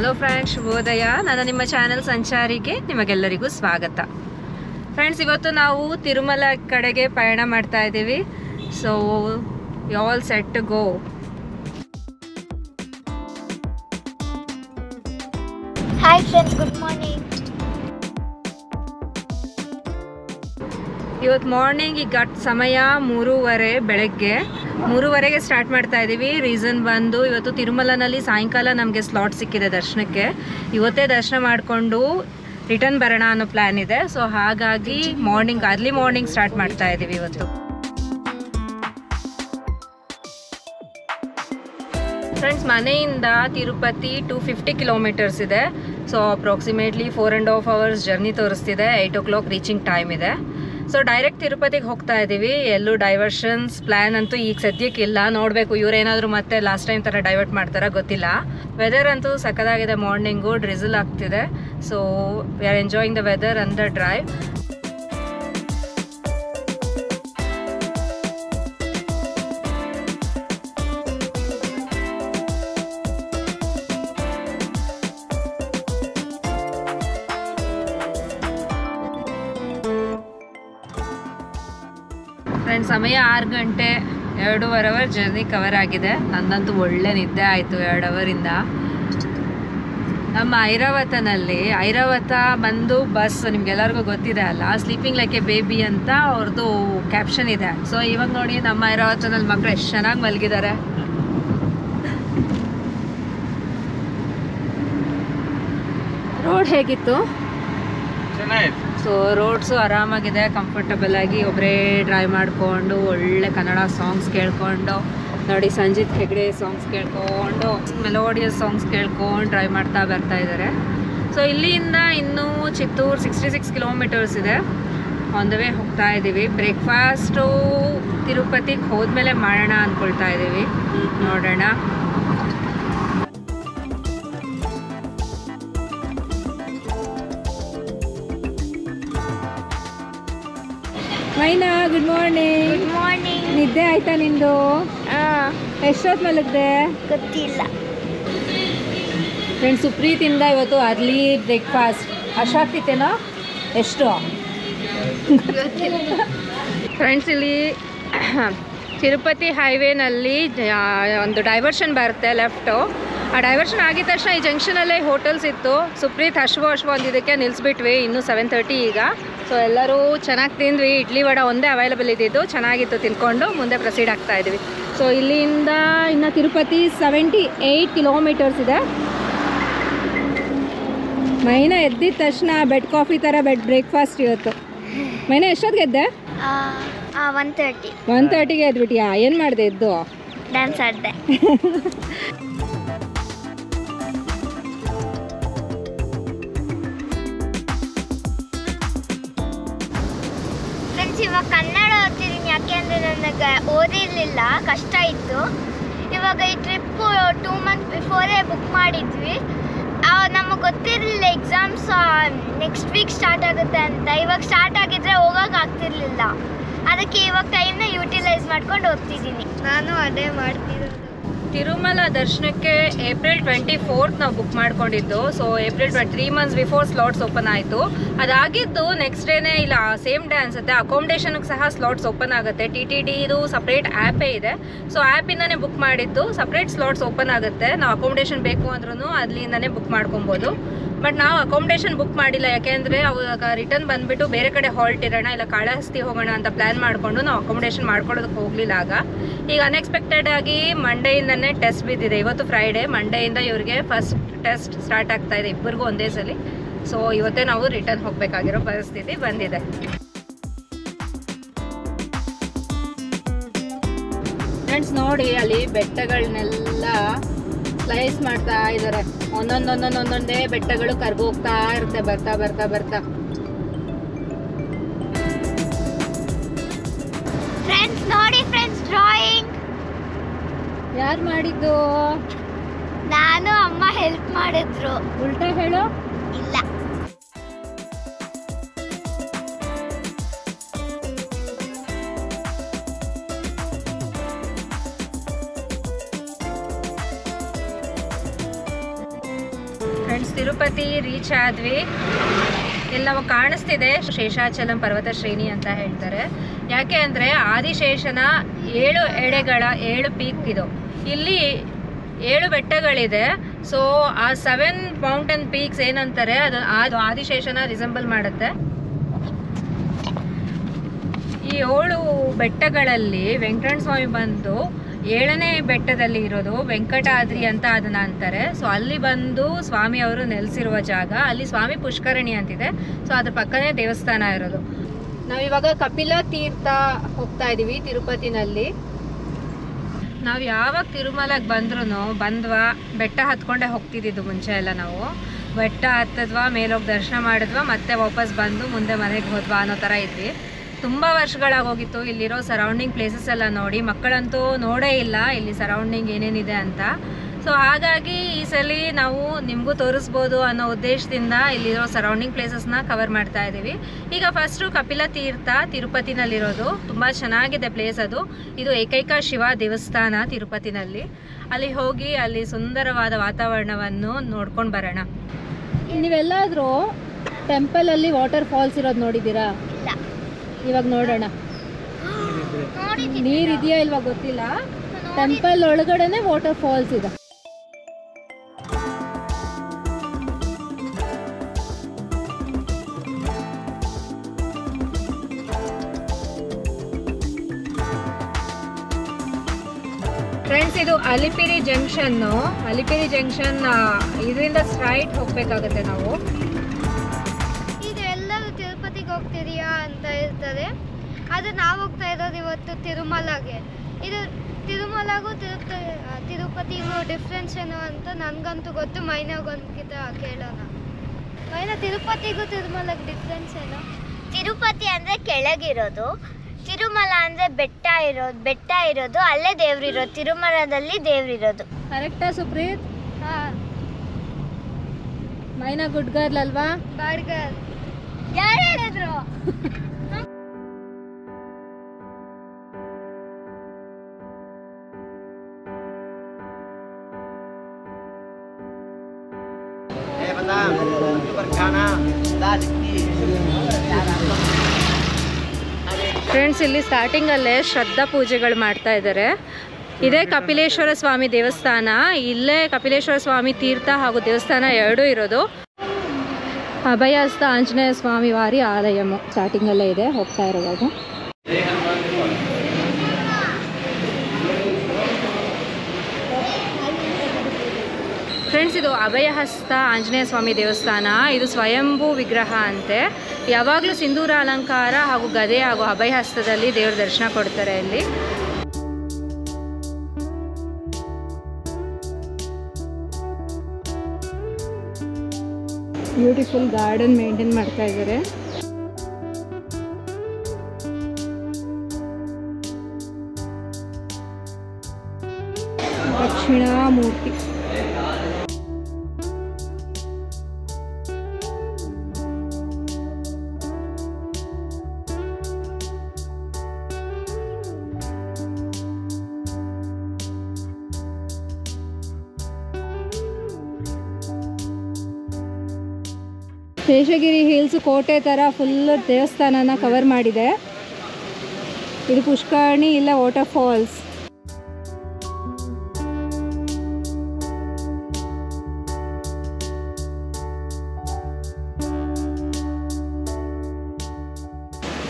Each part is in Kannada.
ಹಲೋ ಫ್ರೆಂಡ್ಸ್, ಶುಭೋದಯ. ನಾನು ನಿಮ್ಮ ಚಾನೆಲ್ ಸಂಚಾರಿಗೆ ನಿಮಗೆಲ್ಲರಿಗೂ ಸ್ವಾಗತ. ಫ್ರೆಂಡ್ಸ್, ಇವತ್ತು ನಾವು ತಿರುಮಲ ಕಡೆಗೆ ಪಯಣ ಮಾಡ್ತಾ ಇದ್ದೀವಿ. So you all set to go. Hi friends, good morning. ಇವತ್ತು ಮಾರ್ನಿಂಗ್ ಈಗ ಸಮಯ 3:30 ಬೆಳಗ್ಗೆ 3:30ಗೆ ಸ್ಟಾರ್ಟ್ ಮಾಡ್ತಾ ಇದ್ದೀವಿ. ರೀಸನ್ ಬಂದು ಇವತ್ತು ತಿರುಮಲನಲ್ಲಿ ಸಾಯಂಕಾಲ ನಮಗೆ ಸ್ಲಾಟ್ ಸಿಕ್ಕಿದೆ ದರ್ಶನಕ್ಕೆ. ಇವತ್ತೇ ದರ್ಶನ ಮಾಡಿಕೊಂಡು ರಿಟರ್ನ್ ಬರೋಣ ಅನ್ನೋ ಪ್ಲ್ಯಾನ್ ಇದೆ. ಸೊ ಹಾಗಾಗಿ ಅರ್ಲಿ ಮಾರ್ನಿಂಗ್ ಸ್ಟಾರ್ಟ್ ಮಾಡ್ತಾ ಇದ್ದೀವಿ ಇವತ್ತು. ಫ್ರೆಂಡ್ಸ್, ಮನೆಯಿಂದ ತಿರುಪತಿ 250 ಕಿಲೋಮೀಟರ್ಸ್ ಇದೆ. ಸೊ ಅಪ್ರಾಕ್ಸಿಮೇಟ್ಲಿ 4.5 hours ಜರ್ನಿ ತೋರಿಸ್ತಿದೆ. 8 o'clock ರೀಚಿಂಗ್ ಟೈಮ್ ಇದೆ. ಸೊ ಡೈರೆಕ್ಟ್ ತಿರುಪತಿಗೆ ಹೋಗ್ತಾ ಇದ್ದೀವಿ. ಎಲ್ಲೂ ಡೈವರ್ಷನ್ಸ್ ಪ್ಲ್ಯಾನ್ ಅಂತೂ ಈಗ ಸದ್ಯಕ್ಕೆ ಇಲ್ಲ. ನೋಡಬೇಕು ಇವರೇನಾದರೂ ಮತ್ತೆ ಲಾಸ್ಟ್ ಟೈಮ್ ಥರ ಡೈವರ್ಟ್ ಮಾಡ್ತಾರ ಗೊತ್ತಿಲ್ಲ. ವೆದರ್ ಅಂತೂ ಸಕ್ಕದಾಗಿದೆ. ಮಾರ್ನಿಂಗು ಡ್ರಿಸಲ್ ಆಗ್ತಿದೆ. So we are enjoying the weather and the drive. Friends, ಸಮಯ 6 ಗಂಟೆ, 2.5 hour ಜರ್ನಿ ಕವರ್ ಆಗಿದೆ. ನಂದಂತೂ ಒಳ್ಳೆ ನಿದ್ದೆ ಆಯಿತು 2 ಅವರಿಂದ. ನಮ್ಮ ಐರಾವತ ಬಂದು ಬಸ್ ನಿಮ್ಗೆಲ್ಲರಿಗೂ ಗೊತ್ತಿದೆ ಅಲ್ಲ, ಸ್ಲೀಪಿಂಗ್ ಲೈಕ್ ಎ ಬೇಬಿ ಅಂತ ಅವ್ರದ್ದು ಕ್ಯಾಪ್ಷನ್ ಇದೆ. ಸೊ ಇವಾಗ ನೋಡಿ ನಮ್ಮ ಐರಾವತನಲ್ಲಿ ಮಕ್ಕಳು ಎಷ್ಟು ಚೆನ್ನಾಗಿ ಮಲಗಿದ್ದಾರೆ. ರೋಡ್ ಹೇಗಿತ್ತು? ಸೊ ರೋಡ್ಸು ಆರಾಮಾಗಿದೆ, ಕಂಫರ್ಟಬಲ್ ಆಗಿ ಒಬ್ಬರೇ ಡ್ರೈವ್ ಮಾಡಿಕೊಂಡು ಒಳ್ಳೆ ಕನ್ನಡ ಸಾಂಗ್ಸ್ ಕೇಳ್ಕೊಂಡು, ನೋಡಿ ಸಂಜಿತ್ ಹೆಗ್ಡೆ ಸಾಂಗ್ಸ್ ಕೇಳ್ಕೊಂಡು, ಮೆಲೋಡಿಯಸ್ ಸಾಂಗ್ಸ್ ಕೇಳ್ಕೊಂಡು ಡ್ರೈವ್ ಮಾಡ್ತಾ ಬರ್ತಾ ಇದ್ದಾರೆ. ಸೊ ಇಲ್ಲಿಂದ ಇನ್ನೂ ಚಿತ್ತೂರು 66 ಕಿಲೋಮೀಟರ್ಸ್ ಇದೆ. ಆನ್ ದ ವೇ ಹೋಗ್ತಾ ಇದ್ದೀವಿ. ಬ್ರೇಕ್ಫಾಸ್ಟು ತಿರುಪತಿಗೆ ಹೋದ್ಮೇಲೆ ಮಾಡೋಣ ಅಂದ್ಕೊಳ್ತಾ ಇದ್ದೀವಿ. ನೋಡೋಣ. ಮೈನಾ, ಗುಡ್ ಮಾರ್ನಿಂಗ್. Good morning. ನಿದ್ದೆ ಆಯ್ತಾ ನಿಂದು? ಎಷ್ಟೊತ್ತು ಮಲಗಿದೆ? ಗೊತ್ತಿಲ್ಲ. ಫ್ರೆಂಡ್ಸ್, ಸುಪ್ರೀತಿಂದ ಇವತ್ತು ಅರ್ಲಿ ಬ್ರೇಕ್ಫಾಸ್ಟ್. ಅಶಾಕ್ತಿತ್ತೇನೋ? ಎಷ್ಟು? ಫ್ರೆಂಡ್ಸ್, ಇಲ್ಲಿ ತಿರುಪತಿ ಹೈವೇನಲ್ಲಿ ಒಂದು ಡೈವರ್ಷನ್ ಬರುತ್ತೆ ಲೆಫ್ಟು. ಆ ಡೈವರ್ಷನ್ ಆಗಿದ ತಕ್ಷಣ ಈ ಜಂಕ್ಷನಲ್ಲೇ ಹೋಟೆಲ್ಸ್ ಇತ್ತು. ಸುಪ್ರೀತ್ ಹಶ್ವ ಅಂದಿದ್ದಕ್ಕೆ ನಿಲ್ಲಿಸ್ಬಿಟ್ವಿ. ಇನ್ನೂ 7:30 ಈಗ. ಸೊ ಎಲ್ಲರೂ ಚೆನ್ನಾಗಿ ತಿಂದ್ವಿ. ಇಡ್ಲಿ ವಡೆ ಒಂದೇ ಅವೈಲೇಬಲ್ ಇದ್ದಿದ್ದು, ಚೆನ್ನಾಗಿತ್ತು. ತಿನ್ಕೊಂಡು ಮುಂದೆ ಪ್ರೊಸೀಡ್ ಆಗ್ತಾ ಇದ್ವಿ. ಸೊ ಇಲ್ಲಿಂದ ಇನ್ನು ತಿರುಪತಿ 78 ಕಿಲೋಮೀಟರ್ಸ್ ಇದೆ. ಮೈನಾ ಎದ್ದಿದ ತಕ್ಷಣ ಬೆಡ್ ಕಾಫಿ ಥರ ಬ್ರೇಕ್ಫಾಸ್ಟ್ ಇವತ್ತು. ಮೈನಾ ಎಷ್ಟೊತ್ತಿಗೆ ಎದ್ದೆ? 1:30. 1:30ಗೆ ಎದ್ಬಿಟ್ಟಿಯಾ? ಏನು ಮಾಡಿದೆ ಎದ್ದು? ಡ್ಯಾನ್ಸ್ ಆಡಿದೆ. ಇವಾಗ ಕನ್ನಡ ಓದ್ತಿದ್ದೀನಿ, ಯಾಕೆಂದರೆ ನನಗೆ ಓದಿರಲಿಲ್ಲ, ಕಷ್ಟ ಇತ್ತು. ಇವಾಗ ಈ ಟ್ರಿಪ್ಪು 2 months ಬಿಫೋರೇ ಬುಕ್ ಮಾಡಿದ್ವಿ. ನಮಗೆ ಗೊತ್ತಿರಲಿಲ್ಲ ಎಕ್ಸಾಮ್ಸ್ ನೆಕ್ಸ್ಟ್ ವೀಕ್ ಸ್ಟಾರ್ಟ್ ಆಗುತ್ತೆ ಅಂತ. ಇವಾಗ ಸ್ಟಾರ್ಟ್ ಆಗಿದ್ರೆ ಹೋಗೋಕೆ ಆಗ್ತಿರ್ಲಿಲ್ಲ. ಅದಕ್ಕೆ ಇವಾಗ ಟೈಮ್ನ ಯೂಟಿಲೈಸ್ ಮಾಡ್ಕೊಂಡು ಹೋಗ್ತಿದ್ದೀನಿ. ನಾನು ಅದೇ ಮಾಡ್ತಿರೋದು. ತಿರುಮಲ ದರ್ಶನಕ್ಕೆ April 24th ನಾವು ಬುಕ್ ಮಾಡ್ಕೊಂಡಿದ್ದು. So April 3 months before slots open ಆಯಿತು. ಅದಾಗಿದ್ದು ನೆಕ್ಸ್ಟ್ ಡೇನೇ ಇಲ್ಲ, ಸೇಮ್ ಡೇ ಅನಿಸುತ್ತೆ. ಅಕಾಮಿಡೇಷನ್ಗೆ ಸಹ ಸ್ಲಾಟ್ಸ್ ಓಪನ್ ಆಗುತ್ತೆ. TTD ಇದು ಸಪ್ರೇಟ್ ಆ್ಯಪೇ ಇದೆ. ಸೊ ಆ್ಯಪಿಂದನೇ ಬುಕ್ ಮಾಡಿದ್ದು. ಸಪ್ರೇಟ್ ಸ್ಲಾಟ್ಸ್ ಓಪನ್ ಆಗುತ್ತೆ. ನಾವು ಅಕಾಮಿಡೇಷನ್ ಬೇಕು ಅಂದ್ರೂ ಅಲ್ಲಿಂದನೇ ಬುಕ್ ಮಾಡ್ಕೊಬೋದು. ಬಟ್ ನಾವು ಅಕಾಮಿಡೇಷನ್ ಬುಕ್ ಮಾಡಿಲ್ಲ, ಯಾಕೆಂದರೆ ಅವಾಗ ರಿಟರ್ನ್ ಬಂದುಬಿಟ್ಟು ಬೇರೆ ಕಡೆ ಹಾಲ್ಟ್ ಇರೋಣ, ಇಲ್ಲ ಕಾಳಹಸ್ತಿ ಹೋಗೋಣ ಅಂತ ಪ್ಲ್ಯಾನ್ ಮಾಡಿಕೊಂಡು ನಾವು ಅಕಾಮಿಡೇಷನ್ ಮಾಡ್ಕೊಳ್ಳೋದಕ್ಕೆ ಹೋಗಲಿಲ್ಲ. ಈಗ ಅನ್ಎಕ್ಸ್ಪೆಕ್ಟೆಡ್ ಆಗಿ ಮಂಡೆಯಿಂದನೇ ಟೆಸ್ಟ್ ಬಿದ್ದಿದೆ. ಇವತ್ತು ಫ್ರೈಡೇ, ಮಂಡೆಯಿಂದ ಇವರಿಗೆ ಫಸ್ಟ್ ಟೆಸ್ಟ್ ಸ್ಟಾರ್ಟ್ ಆಗ್ತಾ ಇದೆ, ಇಬ್ಬರಿಗೂ ಒಂದೇ ಸಲ. ಸೊ ಇವತ್ತೇ ನಾವು ರಿಟರ್ನ್ ಹೋಗಬೇಕಾಗಿರೋ ಪರಿಸ್ಥಿತಿ ಬಂದಿದೆ. ಫ್ರೆಂಡ್ಸ್, ನೋಡಿ ಅಲ್ಲಿ ಬೆಟ್ಟಗಳನ್ನೆಲ್ಲ ಸ್ಲೈಸ್ ಮಾಡ್ತಾ ಇದ್ದಾರೆ. ಒಂದೊಂದೇ ಬೆಟ್ಟಗಳು ಕರ್ಗೋಗ್ತಾ ಇರುತ್ತೆ ಬರ್ತಾ ಬರ್ತಾ ಬರ್ತಾ. ಫ್ರೆಂಡ್ಸ್ ನೋಡಿ, ಫ್ರೆಂಡ್ಸ್ ಡ್ರಾಯಿಂಗ್ ಯಾರು ಮಾಡಿದ್ದು? ನಾನು, ಅಮ್ಮ ಹೆಲ್ಪ್ ಮಾಡಿದ್ರು. ಉಲ್ಟಾ ಹೇಳು. ಇಲ್ಲ. ಫ್ರೆಂಡ್ಸ್, ತಿರುಪತಿ ರೀಚ್ ಆದ್ವಿ. ಇಲ್ಲಿ ನಾವು ಕಾಣಿಸ್ತಿದೆ ಶೇಷಾಚಲಂ ಪರ್ವತ ಶ್ರೇಣಿ ಅಂತ ಹೇಳ್ತಾರೆ. ಯಾಕೆ ಅಂದರೆ ಆದಿಶೇಷನ 7 ಎಡೆಗಳ 7 ಪೀಕ್ ಇದು. ಇಲ್ಲಿ 7 ಬೆಟ್ಟಗಳಿದೆ. ಸೊ ಆ 7 ಮೌಂಟೇನ್ ಪೀಕ್ಸ್ ಏನಂತಾರೆ ಅದು ಆದಿಶೇಷನ ರಿಸೆಂಬಲ್ ಮಾಡುತ್ತೆ. ಈ 7 ಬೆಟ್ಟಗಳಲ್ಲಿ ವೆಂಕಟರಮಣ ಸ್ವಾಮಿ ಬಂದು 7ನೇ ಬೆಟ್ಟದಲ್ಲಿ ಇರೋದು ವೆಂಕಟಾದ್ರಿ ಅಂತ ಅದನ್ನ ಅಂತಾರೆ. ಸೊ ಅಲ್ಲಿ ಬಂದು ಸ್ವಾಮಿ ಅವರು ನೆಲೆಸಿರುವ ಜಾಗ. ಅಲ್ಲಿ ಸ್ವಾಮಿ ಪುಷ್ಕರಣಿ ಅಂತಿದೆ. ಸೊ ಅದ್ರ ಪಕ್ಕನೇ ದೇವಸ್ಥಾನ ಇರೋದು. ನಾವಿವಾಗ ಕಪಿಲ ತೀರ್ಥ ಹೋಗ್ತಾ ಇದೀವಿ ತಿರುಪತಿನಲ್ಲಿ. ನಾವು ಯಾವಾಗ ತಿರುಮಲಕ್ಕೆ ಬಂದ್ವಾ ಬೆಟ್ಟ ಹತ್ಕೊಂಡೆ ಹೋಗ್ತಿದ್ದು. ಮುಂಚೆ ಎಲ್ಲ ನಾವು ಬೆಟ್ಟ ಹತ್ತದ್ವಾ, ಮೇಲೋಗಿ ದರ್ಶನ ಮಾಡಿದ್ವಾ, ಮತ್ತೆ ವಾಪಸ್ ಬಂದು ಮುಂದೆ ಮನೆಗೆ ಹೋದ್ವಾ ಅನ್ನೋ ಥರ ಇದ್ವಿ. ತುಂಬ ವರ್ಷಗಳಾಗೋಗಿತ್ತು ಇಲ್ಲಿರೋ ಸರೌಂಡಿಂಗ್ ಪ್ಲೇಸಸ್ ಎಲ್ಲ ನೋಡಿ. ಮಕ್ಕಳಂತೂ ನೋಡೇ ಇಲ್ಲ ಇಲ್ಲಿ ಸರೌಂಡಿಂಗ್ ಏನೇನಿದೆ ಅಂತ. ಸೊ ಹಾಗಾಗಿ ಈ ಸಲ ನಾವು ನಿಮಗೂ ತೋರಿಸ್ಬೋದು ಅನ್ನೋ ಉದ್ದೇಶದಿಂದ ಇಲ್ಲಿರೋ ಸರೌಂಡಿಂಗ್ ಪ್ಲೇಸಸ್ನ ಕವರ್ ಮಾಡ್ತಾ ಇದ್ದೀವಿ. ಈಗ ಫಸ್ಟು ಕಪಿಲ ತೀರ್ಥ ತಿರುಪತಿನಲ್ಲಿರೋದು. ತುಂಬ ಚೆನ್ನಾಗಿದೆ ಪ್ಲೇಸ್ ಅದು. ಇದು ಏಕೈಕ ಶಿವ ದೇವಸ್ಥಾನ ತಿರುಪತಿನಲ್ಲಿ. ಅಲ್ಲಿ ಹೋಗಿ ಅಲ್ಲಿ ಸುಂದರವಾದ ವಾತಾವರಣವನ್ನು ನೋಡ್ಕೊಂಡು ಬರೋಣ. ನೀವೆಲ್ಲಾದರೂ ಟೆಂಪಲಲ್ಲಿ ವಾಟರ್ ಫಾಲ್ಸ್ ಇರೋದು ನೋಡಿದ್ದೀರಾ? ಇವಾಗ ನೋಡೋಣ. ನೀರಿದೆಯಾ ಇಲ್ವಾ ಗೊತ್ತಿಲ್ಲ. ಟೆಂಪಲ್ ಒಳಗಡೆನೆ ವಾಟರ್ ಫಾಲ್ಸ್ ಇದೆ. ಫ್ರೆಂಡ್ಸ್, ಇದು ಅಲಿಪಿರಿ ಜಂಕ್ಷನ್. ಅಲಿಪಿರಿ ಜಂಕ್ಷನ್ ಇದರಿಂದ ಸ್ಟ್ರೈಟ್ ಹೋಗ್ಬೇಕಾಗತ್ತೆ ನಾವು. ಹೋಗ್ತಿದೀಯಾ ಅಂತ ಇರ್ತದೆ. ಆದರೆ ನಾವು ಹೋಗ್ತಾ ಇರೋದು ಇವತ್ತು ತಿರುಮಲಗೆ. ಇದು ತಿರುಮಲಗೂ ತಿರುಪತಿಗೂ ಡಿಫ್ರೆನ್ಸ್ ಏನು ಅಂತ ನನಗಂತೂ ಗೊತ್ತು. ಮೈನಾಗೊಂದ್ಕಿತ ಕೇಳೋಣ. ಮೈನಾ, ತಿರುಪತಿಗೂ ತಿರುಮಲಗೆ ಡಿಫ್ರೆನ್ಸ್ ಏನು? ತಿರುಪತಿ ಅಂದರೆ ಕೆಳಗಿರೋದು, ತಿರುಮಲ ಅಂದರೆ ಬೆಟ್ಟ ಇರೋದು ಅಲ್ಲೇ ದೇವ್ರಿರೋದು. ತಿರುಮಲದಲ್ಲಿ ದೇವ್ರಿರೋದು. ಕರೆಕ್ಟಾ ಸುಪ್ರೀತ್? ಹಾಂ. ಮೈನಾ ಗುಡ್ ಗರ್ಲ್ ಅಲ್ವಾ? Good girl. ಯಾರು ಹೇಳಿದ್ರು? ಫ್ರೆಂಡ್ಸ್, ಇಲ್ಲಿ ಸ್ಟಾರ್ಟಿಂಗಲ್ಲೇ ಶ್ರದ್ಧಾ ಪೂಜೆಗಳು ಮಾಡ್ತಾ ಇದ್ದಾರೆ. ಇದೇ ಕಪಿಲೇಶ್ವರ ಸ್ವಾಮಿ ದೇವಸ್ಥಾನ. ಇಲ್ಲೇ ಕಪಿಲೇಶ್ವರ ಸ್ವಾಮಿ ತೀರ್ಥ ಹಾಗೂ ದೇವಸ್ಥಾನ ಎರಡೂ ಇರೋದು. ಅಭಯಹಸ್ತ ಆಂಜನೇಯ ಸ್ವಾಮಿ ವಾರಿ ಆಲಯಂ ಸ್ಟಾರ್ಟಿಂಗಲ್ಲೇ ಇದೆ ಹೋಗ್ತಾ ಇರುವಾಗ. ಫ್ರೆಂಡ್ಸ್, ಇದು ಅಭಯಹಸ್ತ ಆಂಜನೇಯ ಸ್ವಾಮಿ ದೇವಸ್ಥಾನ. ಇದು ಸ್ವಯಂಭೂ ವಿಗ್ರಹ ಅಂತೆ. ಯಾವಾಗಲೂ ಸಿಂಧೂರ ಅಲಂಕಾರ ಹಾಗೂ ಗದೆ ಹಾಗೂ ಅಭಯಹಸ್ತದಲ್ಲಿ ದೇವ್ರ ದರ್ಶನ ಕೊಡ್ತಾರೆ ಇಲ್ಲಿ. ಬ್ಯೂಟಿಫುಲ್ ಗಾರ್ಡನ್ ಮೇಂಟೈನ್ ಮಾಡ್ತಾ ಇದ್ದಾರೆ. ದಕ್ಷಿಣಾಮೂರ್ತಿ. ಶೇಷಗಿರಿ ಹಿಲ್ಸ್ ಕೋಟೆ ಥರ ಫುಲ್ ದೇವಸ್ಥಾನನ ಕವರ್ ಮಾಡಿದೆ. ಇದು ಪುಷ್ಕರಣಿ ಇಲ್ಲ ವಾಟರ್ ಫಾಲ್ಸ್.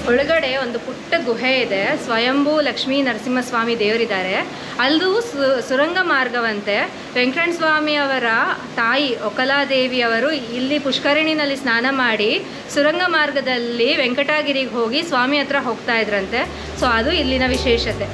ಒಳಗಡೆ ಒಂದು ಪುಟ್ಟ ಗುಹೆ ಇದೆ. ಸ್ವಯಂಭೂ ಲಕ್ಷ್ಮೀ ನರಸಿಂಹಸ್ವಾಮಿ ದೇವರಿದ್ದಾರೆ. ಅಲ್ಲೂ ಸುರಂಗ ಮಾರ್ಗವಂತೆ. ವೆಂಕಟರಮಣ ಸ್ವಾಮಿ ಅವರ ತಾಯಿ ಒಕಲಾದೇವಿಯವರು ಇಲ್ಲಿ ಪುಷ್ಕರಣಿನಲ್ಲಿ ಸ್ನಾನ ಮಾಡಿ ಸುರಂಗ ಮಾರ್ಗದಲ್ಲಿ ವೆಂಕಟಗಿರಿಗೆ ಹೋಗಿ ಸ್ವಾಮಿ ಹತ್ರ ಹೋಗ್ತಾ ಇದ್ರಂತೆ. ಸೊ ಅದು ಇಲ್ಲಿನ ವಿಶೇಷತೆ.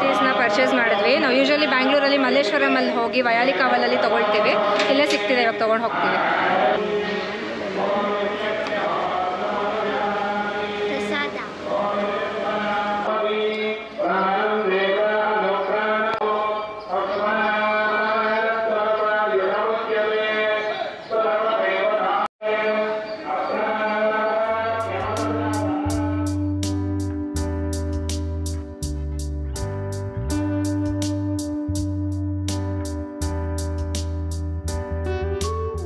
ಕುರ್ತೀಸ್ನ ಪರ್ಚೇಸ್ ಮಾಡಿದ್ವಿ. ನಾವು ಯೂಶಲಿ ಬ್ಯಾಂಗ್ಳೂರಲ್ಲಿ ಮಲ್ಲೇಶ್ವರಮಲ್ಲಿ ಹೋಗಿ ವಯಾಲಿ ಕಾವಲಲ್ಲಿ ತೊಗೊಳ್ತೀವಿ. ಇಲ್ಲೇ ಸಿಗ್ತಿದೆ, ಇವಾಗ ತೊಗೊಂಡು ಹೋಗ್ತೀವಿ.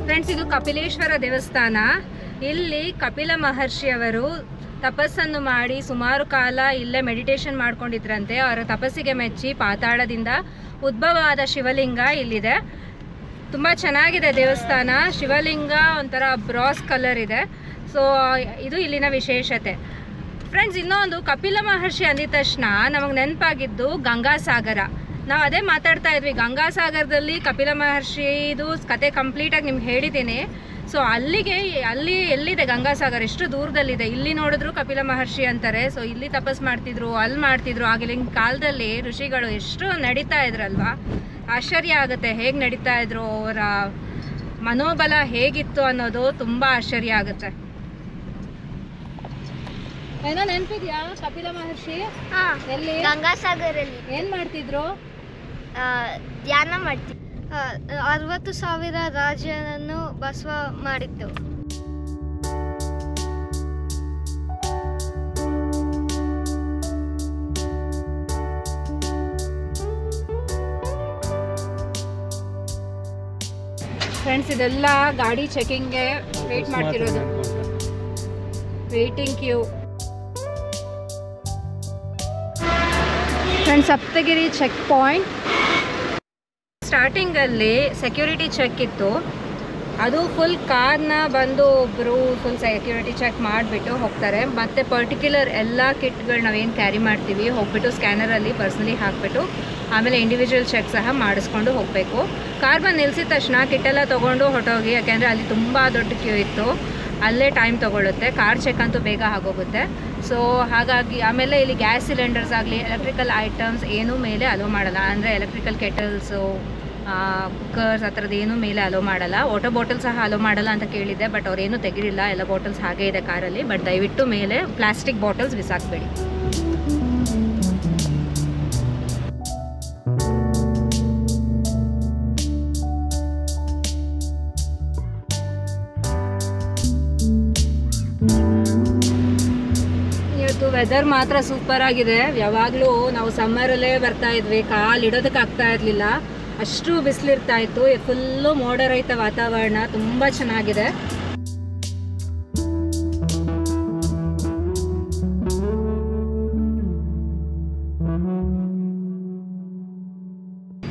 ಫ್ರೆಂಡ್ಸ್, ಇದು ಕಪಿಲೇಶ್ವರ ದೇವಸ್ಥಾನ. ಇಲ್ಲಿ ಕಪಿಲ ಮಹರ್ಷಿಯವರು ತಪಸ್ಸನ್ನು ಮಾಡಿ ಸುಮಾರು ಕಾಲ ಇಲ್ಲೇ ಮೆಡಿಟೇಷನ್ ಮಾಡ್ಕೊಂಡಿದ್ರಂತೆ. ಅವರ ತಪಸ್ಸಿಗೆ ಮೆಚ್ಚಿ ಪಾತಾಳದಿಂದ ಉದ್ಭವವಾದ ಶಿವಲಿಂಗ ಇಲ್ಲಿದೆ. ತುಂಬ ಚೆನ್ನಾಗಿದೆ ದೇವಸ್ಥಾನ. ಶಿವಲಿಂಗ ಒಂಥರ ಬ್ರಾಸ್ ಕಲರ್ ಇದೆ. ಸೊ ಇದು ಇಲ್ಲಿನ ವಿಶೇಷತೆ. ಫ್ರೆಂಡ್ಸ್, ಇನ್ನೊಂದು ಕಪಿಲ ಮಹರ್ಷಿ ಅಂದಿದ ತಕ್ಷಣ ನಮಗೆ ನೆನಪಾಗಿದ್ದು ಗಂಗಾಸಾಗರ. ನಾವು ಅದೇ ಮಾತಾಡ್ತಾ ಇದ್ವಿ. ಗಂಗಾಸಾಗರದಲ್ಲಿ ಕಪಿಲ ಮಹರ್ಷಿದು ಕತೆ ಕಂಪ್ಲೀಟಾಗಿ ನಿಮ್ಗೆ ಹೇಳಿದ್ದೀನಿ. ಸೊ ಅಲ್ಲಿ ಎಲ್ಲಿದೆ ಗಂಗಾಸಾಗರ, ಎಷ್ಟು ದೂರದಲ್ಲಿದೆ. ಇಲ್ಲಿ ನೋಡಿದ್ರು ಕಪಿಲ ಮಹರ್ಷಿ ಅಂತಾರೆ. ಸೊ ಇಲ್ಲಿ ತಪಸ್ ಮಾಡ್ತಿದ್ರು, ಅಲ್ಲಿ ಮಾಡ್ತಿದ್ರು. ಆಗಿನ ಕಾಲದಲ್ಲಿ ಋಷಿಗಳು ಎಷ್ಟು ನಡೀತಾ ಇದ್ರಲ್ವಾ, ಆಶ್ಚರ್ಯ ಆಗುತ್ತೆ ಹೇಗೆ ನಡೀತಾ ಇದ್ರು, ಅವರ ಮನೋಬಲ ಹೇಗಿತ್ತು ಅನ್ನೋದು ತುಂಬ ಆಶ್ಚರ್ಯ ಆಗುತ್ತೆ. ಏನೋ ನೆನಪಿದ್ಯಾ ಕಪಿಲ ಮಹರ್ಷಿ ಎಲ್ಲಿ? ಗಂಗಾಸಾಗರಲ್ಲಿ. ಏನ್ ಮಾಡ್ತಿದ್ರು? ಧ್ಯಾನ ಮಾಡ್ತಿದ್ರು. 60,000 ರಾಜನನ್ನು ಬಸವ ಮಾಡಿತ್ತು. ಫ್ರೆಂಡ್ಸ್, ಇದೆಲ್ಲ ಗಾಡಿ ಚೆಕಿಂಗ್ಗೆ ವೇಟ್ ಮಾಡ್ತಿರೋದು. Waiting queue. Friends, Saptagiri check point. ಸ್ಟಾರ್ಟಿಂಗಲ್ಲಿ ಸೆಕ್ಯೂರಿಟಿ ಚೆಕ್ ಇತ್ತು. ಅದು ಫುಲ್ ಕಾರ್ನ ಬಂದು ಒಬ್ಬರು ಫುಲ್ ಸೆಕ್ಯೂರಿಟಿ ಚೆಕ್ ಮಾಡಿಬಿಟ್ಟು ಹೋಗ್ತಾರೆ. ಮತ್ತು ಪರ್ಟಿಕ್ಯುಲರ್ ಎಲ್ಲ ಕಿಟ್ಗಳು ನಾವೇನು ಕ್ಯಾರಿ ಮಾಡ್ತೀವಿ ಹೋಗ್ಬಿಟ್ಟು ಸ್ಕ್ಯಾನರಲ್ಲಿ ಪರ್ಸ್ನಲಿ ಹಾಕ್ಬಿಟ್ಟು ಆಮೇಲೆ ಇಂಡಿವಿಜುವಲ್ ಚೆಕ್ ಸಹ ಮಾಡಿಸ್ಕೊಂಡು ಹೋಗಬೇಕು. ಕಾರ್ ಬಂದು ನಿಲ್ಲಿಸಿದ ತಕ್ಷಣ ಕಿಟ್ಟೆಲ್ಲ ತೊಗೊಂಡು ಹೊರಟೋಗಿ, ಯಾಕೆಂದರೆ ಅಲ್ಲಿ ತುಂಬ ದೊಡ್ಡ ಕ್ಯೂ ಇತ್ತು. ಅಲ್ಲೇ ಟೈಮ್ ತೊಗೊಳುತ್ತೆ. ಕಾರ್ ಚೆಕ್ ಅಂತೂ ಬೇಗ ಆಗೋಗುತ್ತೆ. ಸೊ ಹಾಗಾಗಿ ಆಮೇಲೆ ಇಲ್ಲಿ ಗ್ಯಾಸ್ ಸಿಲಿಂಡರ್ಸ್ ಆಗಲಿ ಎಲೆಕ್ಟ್ರಿಕಲ್ ಐಟಮ್ಸ್ ಏನೂ ಮೇಲೆ ಅಲೋ ಮಾಡಲ್ಲ. ಅಂದರೆ ಎಲೆಕ್ಟ್ರಿಕಲ್ ಕೆಟಲ್ಸು, ಕುಕ್ಕರ್ಸ್ ಆ ಥರದ್ದು ಏನೂ ಮೇಲೆ ಅಲೋ ಮಾಡಲ್ಲ. ವಾಟರ್ ಬಾಟಲ್ ಸಹ ಅಲೋ ಮಾಡಲ್ಲ ಅಂತ ಕೇಳಿದ್ದೆ, ಬಟ್ ಅವ್ರೇನೂ ತೆಗಿಲಿಲ್ಲ. ಎಲ್ಲ ಬಾಟಲ್ಸ್ ಹಾಗೇ ಇದೆ ಕಾರಲ್ಲಿ. ಬಟ್ ದಯವಿಟ್ಟು ಮೇಲೆ ಪ್ಲಾಸ್ಟಿಕ್ ಬಾಟಲ್ಸ್ ಬಿಸಾಕಬೇಡಿ. ವೆದರ್ ಮಾತ್ರ ಸೂಪರ್ ಆಗಿದೆ. ಯಾವಾಗಲೂ ನಾವು ಸಮ್ಮರಲ್ಲೇ ಬರ್ತಾ ಇದ್ವಿ, ಕಾಲು ಇಡೋದಕ್ಕೆ ಆಗ್ತಾ ಇರಲಿಲ್ಲ, ಅಷ್ಟು ಬಿಸಿಲಿರ್ತಾ ಇತ್ತು. ಫುಲ್ಲು ಮೋಡರಹಿತ ವಾತಾವರಣ, ತುಂಬ ಚೆನ್ನಾಗಿದೆ.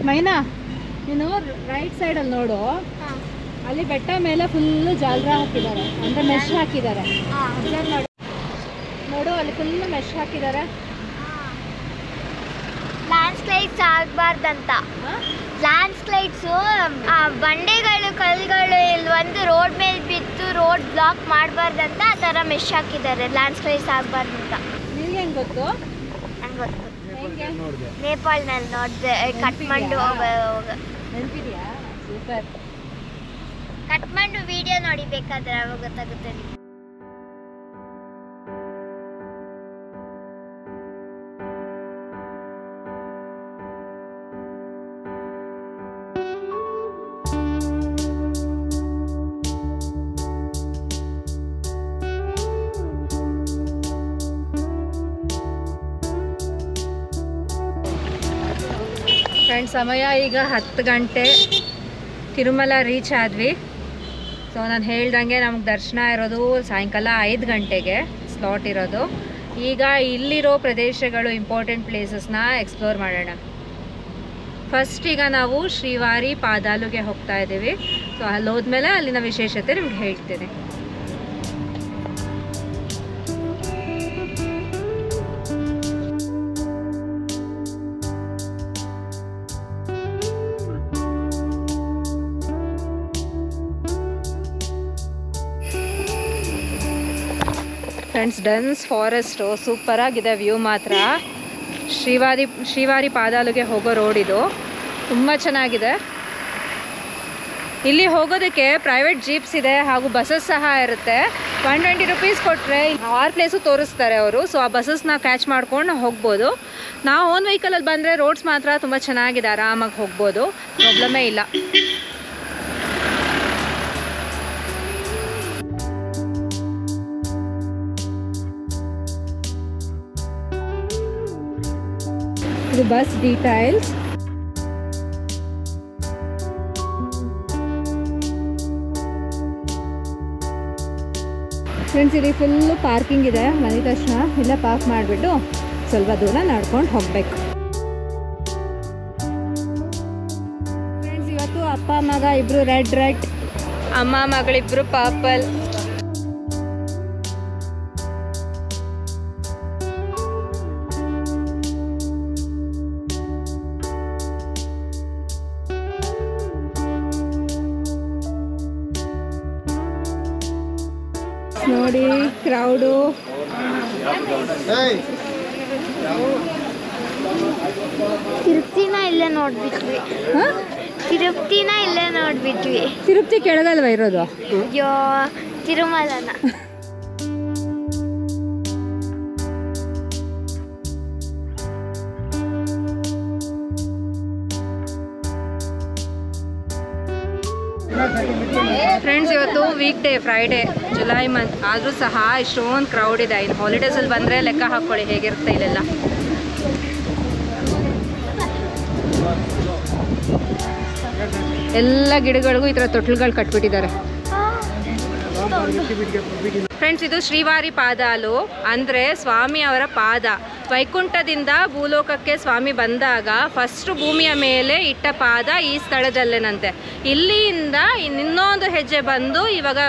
ಮೈನಾ, ನೀನು ರೈಟ್ ಸೈಡಲ್ಲಿ ನೋಡು, ಅಲ್ಲಿ ಬೆಟ್ಟ ಮೇಲೆ ಫುಲ್ಲು ಜಾಲರ ಹಾಕಿದ್ದಾರೆ, ಅಂದರೆ ಮೆಶ್ ಹಾಕಿದ್ದಾರೆ. ನೋಡು, ಅಲ್ಲಿ ಫುಲ್ ಮೆಶ್ ಹಾಕಿದ್ದಾರೆ. ಲ್ಯಾಂಡ್ ಸ್ಲೈಡ್ಸ್ ಆಗಬಾರ್ದಂತ. ಲ್ಯಾಂಡ್ ಸ್ಲೈಡ್ಸು ಬಂಡೆಗಳು ಕಲ್ಲುಗಳು ಇಲ್ಲಿ ಒಂದು ರೋಡ್ ಮೇಲೆ ಬಿದ್ದು ರೋಡ್ ಬ್ಲಾಕ್ ಮಾಡಬಾರ್ದಂತ ಆ ಥರ ಮೆಶ್ ಹಾಕಿದ್ದಾರೆ. ಲ್ಯಾಂಡ್ ಸ್ಲೈಡ್ಸ್ ಆಗಬಾರ್ದಂತ. ನಿಮ್ಗೆ ಹೆಂಗೆ ಗೊತ್ತು? ನಂಗೆ ಗೊತ್ತು. ನೇಪಾಳ್ನಲ್ಲಿ ನೋಡಿದೆ. ಕಟ್ಮಂಡು ನೆನಪಿದೆಯಾ? ಸೂಪರ್. ಕಟ್ಮಂಡು ವಿಡಿಯೋ ನೋಡಿ ಬೇಕಾದ್ರೆ ಅವಾಗ ಗೊತ್ತಾಗುತ್ತೆ. ಫ್ರೆಂಡ್ಸ್, ಸಮಯ ಈಗ 10 ಗಂಟೆ. ತಿರುಮಲ ರೀಚ್ ಆದ್ವಿ. ಸೊ ನಾನು ಹೇಳ್ದಂಗೆ ನಮ್ಗೆ ದರ್ಶನ ಇರೋದು ಸಾಯಂಕಾಲ 5 ಗಂಟೆಗೆ ಸ್ಲಾಟ್ ಇರೋದು. ಈಗ ಇಲ್ಲಿರೋ ಪ್ರದೇಶಗಳು ಇಂಪಾರ್ಟೆಂಟ್ ಪ್ಲೇಸಸ್ನ ಎಕ್ಸ್ಪ್ಲೋರ್ ಮಾಡೋಣ. ಫಸ್ಟ್ ಈಗ ನಾವು ಶ್ರೀವಾರಿ ಪಾದಾಲುಗೆ ಹೋಗ್ತಾ ಇದ್ದೀವಿ. ಸೊ ಅಲ್ಲಿ ಹೋದ್ಮೇಲೆ ಅಲ್ಲಿನ ವಿಶೇಷತೆ ನಿಮ್ಗೆ ಹೇಳ್ತೀನಿ. ಫ್ರೆಂಡ್ಸ್, ಡೆನ್ಸ್ ಫಾರೆಸ್ಟು ಸೂಪರಾಗಿದೆ. ವ್ಯೂ ಮಾತ್ರ ಶ್ರೀವಾರಿ ಪಾದಾಲಿಗೆ ಹೋಗೋ ರೋಡ್ ಇದು. ತುಂಬ ಚೆನ್ನಾಗಿದೆ. ಇಲ್ಲಿ ಹೋಗೋದಕ್ಕೆ ಪ್ರೈವೇಟ್ ಜೀಪ್ಸ್ ಇದೆ ಹಾಗೂ ಬಸ್ಸಸ್ ಸಹ ಇರುತ್ತೆ. 120 ರೂಪೀಸ್ ಕೊಟ್ಟರೆ 6 ಪ್ಲೇಸು ತೋರಿಸ್ತಾರೆ ಅವರು. ಸೊ ಆ ಬಸ್ಸಸ್ನ ಕ್ಯಾಚ್ ಮಾಡ್ಕೊಂಡು ಹೋಗ್ಬೋದು. ನಾವು ಓನ್ ವೆಹಿಕಲಲ್ಲಿ ಬಂದರೆ ರೋಡ್ಸ್ ಮಾತ್ರ ತುಂಬ ಚೆನ್ನಾಗಿದೆ, ಆರಾಮಾಗಿ ಹೋಗ್ಬೋದು, ಪ್ರಾಬ್ಲಮೇ ಇಲ್ಲ. ಇದು ಬಸ್ ಡೀಟೈಲ್ಸ್. ಫ್ರೆಂಡ್ಸ್, ಇಲ್ಲಿ ಫುಲ್ಲು ಪಾರ್ಕಿಂಗ್ ಇದೆ. ಬಂದಿದ ತಕ್ಷಣ ಇಲ್ಲೇ ಪಾರ್ಕ್ ಮಾಡಿಬಿಟ್ಟು ಸ್ವಲ್ಪ ದೂರ ನಡ್ಕೊಂಡು ಹೋಗಬೇಕು. ಫ್ರೆಂಡ್ಸ್, ಇವತ್ತು ಅಪ್ಪ ಮಗ ಇಬ್ಬರು ರೆಡ್, ಅಮ್ಮ ಮಗಳಿಬ್ಬರು ಪರ್ಪಲ್. ನೋಡಿ ಕ್ರೌಡು. ತಿರುಪ್ತಿನ ಇಲ್ಲೇ ನೋಡ್ಬಿಟ್ವಿ. ತಿರುಪತಿ ಕೆಳಗಲ್ವಾ ಇರೋದು? ಅಯ್ಯೋ, ತಿರುಮಲನ. ಫ್ರೆಂಡ್ಸ್, ಇವತ್ತು weak day, Friday, July month ಆದರೂ ಸಹ ಇಷ್ಟೊಂದು ಕ್ರೌಡ್ ಇದೆ. ಇನ್ನು ಹಾಲಿಡೇಸಲ್ಲಿ ಬಂದರೆ ಲೆಕ್ಕ ಹಾಕ್ಕೊಳ್ಳಿ ಹೇಗಿರುತ್ತೆ ಇಲ್ಲೆಲ್ಲ. ಎಲ್ಲ ಗಿಡಗಳಿಗೂ ಈ ಥರ ತೊಟ್ಲುಗಳು ಕಟ್ಬಿಟ್ಟಿದ್ದಾರೆ. ಫ್ರೆಂಡ್ಸ್, ಇದು ಶ್ರೀವಾರಿ ಪಾದಾಲು ಅಂದರೆ ಸ್ವಾಮಿ ಅವರ ಪಾದ. ವೈಕುಂಠದಿಂದ ಭೂಲೋಕಕ್ಕೆ ಸ್ವಾಮಿ ಬಂದಾಗ ಫಸ್ಟ್ ಭೂಮಿಯ ಮೇಲೆ ಇಟ್ಟ ಪಾದ ಈ ಸ್ಥಳದಲ್ಲೇನಂತೆ. ಇಲ್ಲಿಂದ ಇನ್ನೊಂದು ಹೆಜ್ಜೆ ಬಂದು ಇವಾಗ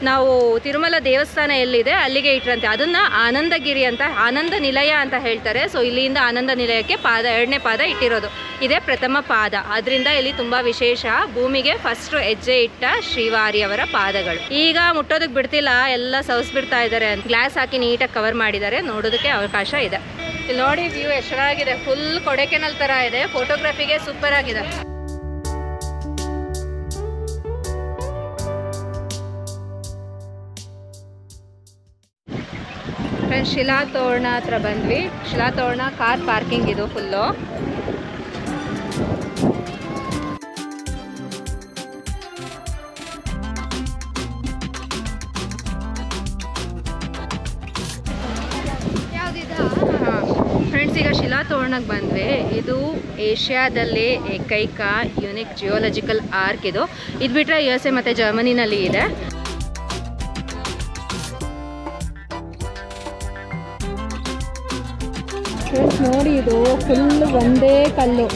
ನಾವು ತಿರುಮಲ ದೇವಸ್ಥಾನ ಎಲ್ಲಿದೆ ಅಲ್ಲಿಗೆ ಇಟ್ರಂತೆ. ಅದನ್ನು ಆನಂದಗಿರಿ ಅಂತ, ಆನಂದ ನಿಲಯ ಅಂತ ಹೇಳ್ತಾರೆ. ಸೊ ಇಲ್ಲಿಂದ ಆನಂದ ನಿಲಯಕ್ಕೆ ಎರಡನೇ ಪಾದ ಇಟ್ಟಿರೋದು. ಇದೇ ಪ್ರಥಮ ಪಾದ. ಅದರಿಂದ ಇಲ್ಲಿ ತುಂಬ ವಿಶೇಷ. ಭೂಮಿಗೆ ಫಸ್ಟ್ ಹೆಜ್ಜೆ ಇಟ್ಟ ಶ್ರೀವಾರಿಯವರ ಪಾದಗಳು. ಈಗ ಮುಟ್ಟೋದಕ್ಕೆ ಬಿಡ್ತಿಲ್ಲ, ಎಲ್ಲ ಸವಸ್ಬಿಡ್ತಾ ಇದ್ದಾರೆ. ಗ್ಲಾಸ್ ಹಾಕಿ ನೀಟಾಗಿ ಕವರ್ ಮಾಡಿದ್ದಾರೆ, ನೋಡೋದಕ್ಕೆ ಅವಕಾಶ ಇದೆ. ಇಲ್ಲಿ ನೋಡಿ, ವ್ಯೂ ಎಷ್ಟು ಚೆನ್ನಾಗಿದೆ. ಫುಲ್ ಕೊಡೆಕೆನಲ್ ಥರ ಇದೆ. ಫೋಟೋಗ್ರಫಿಗೆ ಸೂಪರ್ ಆಗಿದೆ. ಫ್ರೆಂಡ್ಸ್, ಶಿಲಾತೋರಣ ಹತ್ರ ಬಂದ್ವಿ. ಶಿಲಾತೋರಣ ಕಾರ್ ಪಾರ್ಕಿಂಗ್ ಇದು ಫುಲ್ಲು. ಫ್ರೆಂಡ್ಸ್, ಈಗ ಶಿಲಾತೋರಣಕ್ಕೆ ಬಂದ್ವಿ. ಇದು ಏಷ್ಯಾದಲ್ಲೇ ಏಕೈಕ ಯುನಿಕ್ ಜಿಯೋಲಜಿಕಲ್ ಆರ್ಕ್ ಇದು. ಇದು ಬಿಟ್ಟರೆ USA ಮತ್ತು ಜರ್ಮನಿನಲ್ಲಿ ಇದೆ. ಫ್ರೆಂಡ್ಸ್, ನೋಡಿ, ಇದು ಫುಲ್ ಒಂದೇ ಕಲ್ಲು.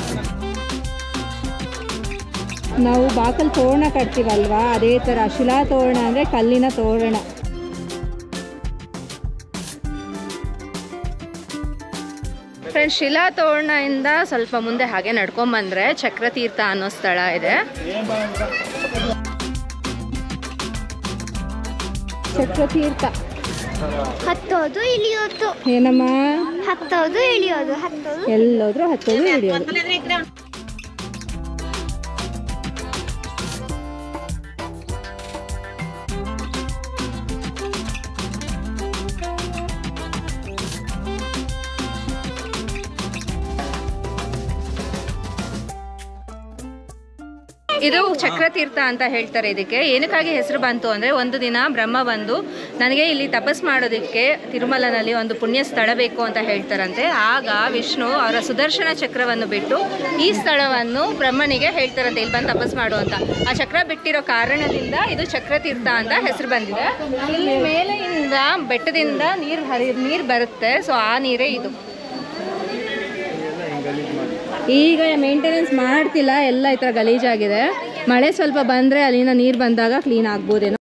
ನಾವು ಬಾಕಲ್ ತೋರಣ ಕಟ್ತೀವಲ್ವಾ, ಅದೇ ಥರ ಶಿಲಾತೋರಣ ಅಂದರೆ ಕಲ್ಲಿನ ತೋರಣ. ಫ್ರೆಂಡ್ಸ್, ಶಿಲಾತೋರಣದಿಂದ ಸ್ವಲ್ಪ ಮುಂದೆ ಹಾಗೆ ನಡ್ಕೊಂಬಂದರೆ ಚಕ್ರತೀರ್ಥ ಅನ್ನೋ ಸ್ಥಳ ಇದೆ. ಚಕ್ರತೀರ್ಥ ಹತ್ತೋದು ಇಳಿಯೋದು. ಏನಮ್ಮ? ಹತ್ತೋದು ಇಳಿಯೋದು, ಹತ್ತೋದು ಎಲ್ಲೋದ್ರೂ ಹತ್ತೋದು ಇಳಿಯೋದು. ಇದು ಚಕ್ರತೀರ್ಥ ಅಂತ ಹೇಳ್ತಾರೆ. ಇದಕ್ಕೆ ಏನಕ್ಕಾಗಿ ಹೆಸರು ಬಂತು ಅಂದರೆ, ಒಂದು ದಿನ ಬ್ರಹ್ಮ ಬಂದು ನನಗೆ ಇಲ್ಲಿ ತಪಸ್ ಮಾಡೋದಕ್ಕೆ ತಿರುಮಲನಲ್ಲಿ ಒಂದು ಪುಣ್ಯ ಸ್ಥಳ ಬೇಕು ಅಂತ ಹೇಳ್ತಾರಂತೆ. ಆಗ ವಿಷ್ಣು ಅವರ ಸುದರ್ಶನ ಚಕ್ರವನ್ನು ಬಿಟ್ಟು ಈ ಸ್ಥಳವನ್ನು ಬ್ರಹ್ಮನಿಗೆ ಹೇಳ್ತಾರಂತೆ, ಇಲ್ಲಿ ಬಂದು ತಪಸ್ ಮಾಡು ಅಂತ. ಆ ಚಕ್ರ ಬಿಟ್ಟಿರೋ ಕಾರಣದಿಂದ ಇದು ಚಕ್ರತೀರ್ಥ ಅಂತ ಹೆಸರು ಬಂದಿದೆ. ಇಲ್ಲಿ ಮೇಲೆಯಿಂದ ಬೆಟ್ಟದಿಂದ ನೀರು ಬರುತ್ತೆ. ಸೊ ಆ ನೀರೇ ಇದು. ಈಗ ಮೇಂಟೆನೆನ್ಸ್ ಮಾಡ್ತಿಲ್ಲ, ಎಲ್ಲ ಈ ಥರ ಗಲೀಜಾಗಿದೆ. ಮಳೆ ಸ್ವಲ್ಪ ಬಂದರೆ ಅಲ್ಲಿನ ನೀರು ಬಂದಾಗ ಕ್ಲೀನ್ ಆಗ್ಬೋದೇನೋ.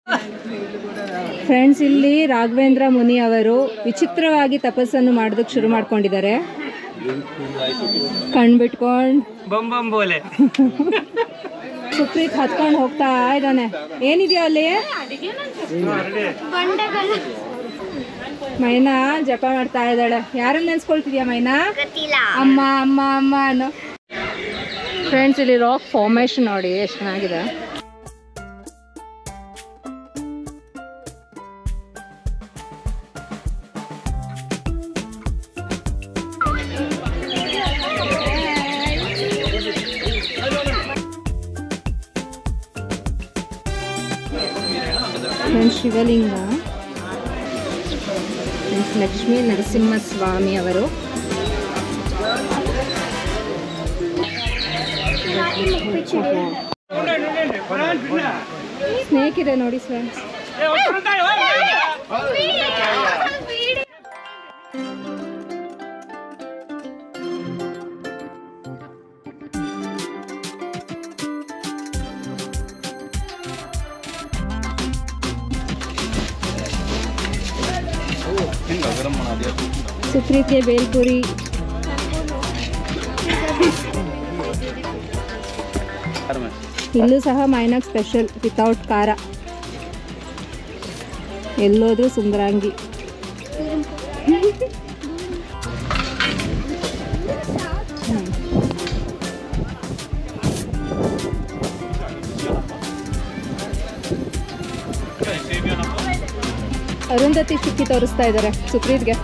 ಫ್ರೆಂಡ್ಸ್, ಇಲ್ಲಿ ರಾಘವೇಂದ್ರ ಮುನಿ ಅವರು ವಿಚಿತ್ರವಾಗಿ ತಪಸ್ಸನ್ನು ಮಾಡೋದಕ್ಕೆ ಶುರು ಮಾಡ್ಕೊಂಡಿದ್ದಾರೆ. ಕಣ್ಬಿಟ್ಕೊಂಡು ಸುಪ್ರೀತ್ ಹತ್ಕೊಂಡು ಹೋಗ್ತಾ ಇದ್ದಾನೆ. ಏನಿದೆಯೋ ಅಲ್ಲಿ? ಮೈನಾ ಜಪ ಮಾಡ್ತಾ ಇದ್ದಾಳೆ. ಯಾರನ್ನ ನೆನ್ಸ್ಕೊಳ್ತಿದ್ಯಾ ಮೈನಾ? ಗೊತ್ತಿಲ್ಲ. ಅಮ್ಮ ಅಮ್ಮ ಅಮ್ಮ ಅನ್ನೋ. ಫ್ರೆಂಡ್ಸ್, ಇಲ್ಲಿ ರಾಕ್ ಫಾರ್ಮೇಶನ್ ನೋಡಿ ಎಷ್ಟು ಚೆನ್ನಾಗಿದೆ. ಶಿವಲಿಂಗ, ಲಕ್ಷ್ಮೀ ನರಸಿಂಹಸ್ವಾಮಿ ಅವರು. ಸ್ನೇಕ್ ಇದೆ ನೋಡಿ ಫ್ರೆಂಡ್ಸ್. ಸುಪ್ರೀತ್ಗೆ ಬೇಲ್ಪುರಿ. ಇಲ್ಲೂ ಸಹ ಮೈನಾಗ್ ಸ್ಪೆಷಲ್ ವಿತೌಟ್ ಖಾರ. ಎಲ್ಲೋದ್ರೂ ಸುಂದರಾಂಗಿ. ಅರುಂಧತಿ ಚುಕ್ಕಿ ತೋರಿಸ್ತಾ ಇದ್ದಾರೆ ಸುಪ್ರೀತ್ಗೆ.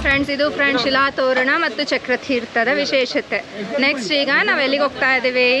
ಫ್ರೆಂಡ್ಸ್, ಇದು ಫ್ರೆಂಡ್ಸ್ ಶಿಲಾ ತೋರಣ ಮತ್ತು ಚಕ್ರತೀರ್ಥದ ವಿಶೇಷತೆ. ನೆಕ್ಸ್ಟ್ ಈಗ ನಾವು ಎಲ್ಲಿಗೆ ಹೋಗ್ತಾ ಇದ್ದೀವಿ?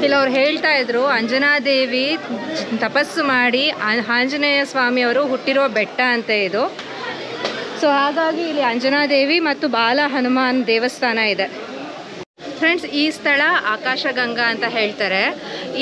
ಇಲ್ಲಿ ಅವ್ರು ಹೇಳ್ತಾ ಇದ್ರು, ಅಂಜನಾದೇವಿ ತಪಸ್ಸು ಮಾಡಿ ಆಂಜನೇಯ ಸ್ವಾಮಿಯವರು ಹುಟ್ಟಿರೋ ಬೆಟ್ಟ ಅಂತ ಇದು. ಸೊ ಹಾಗಾಗಿ ಇಲ್ಲಿ ಅಂಜನಾದೇವಿ ಮತ್ತು ಬಾಲ ಹನುಮಾನ್ ದೇವಸ್ಥಾನ ಇದೆ. ಫ್ರೆಂಡ್ಸ್, ಈ ಸ್ಥಳ ಆಕಾಶಗಂಗಾ ಅಂತ ಹೇಳ್ತಾರೆ.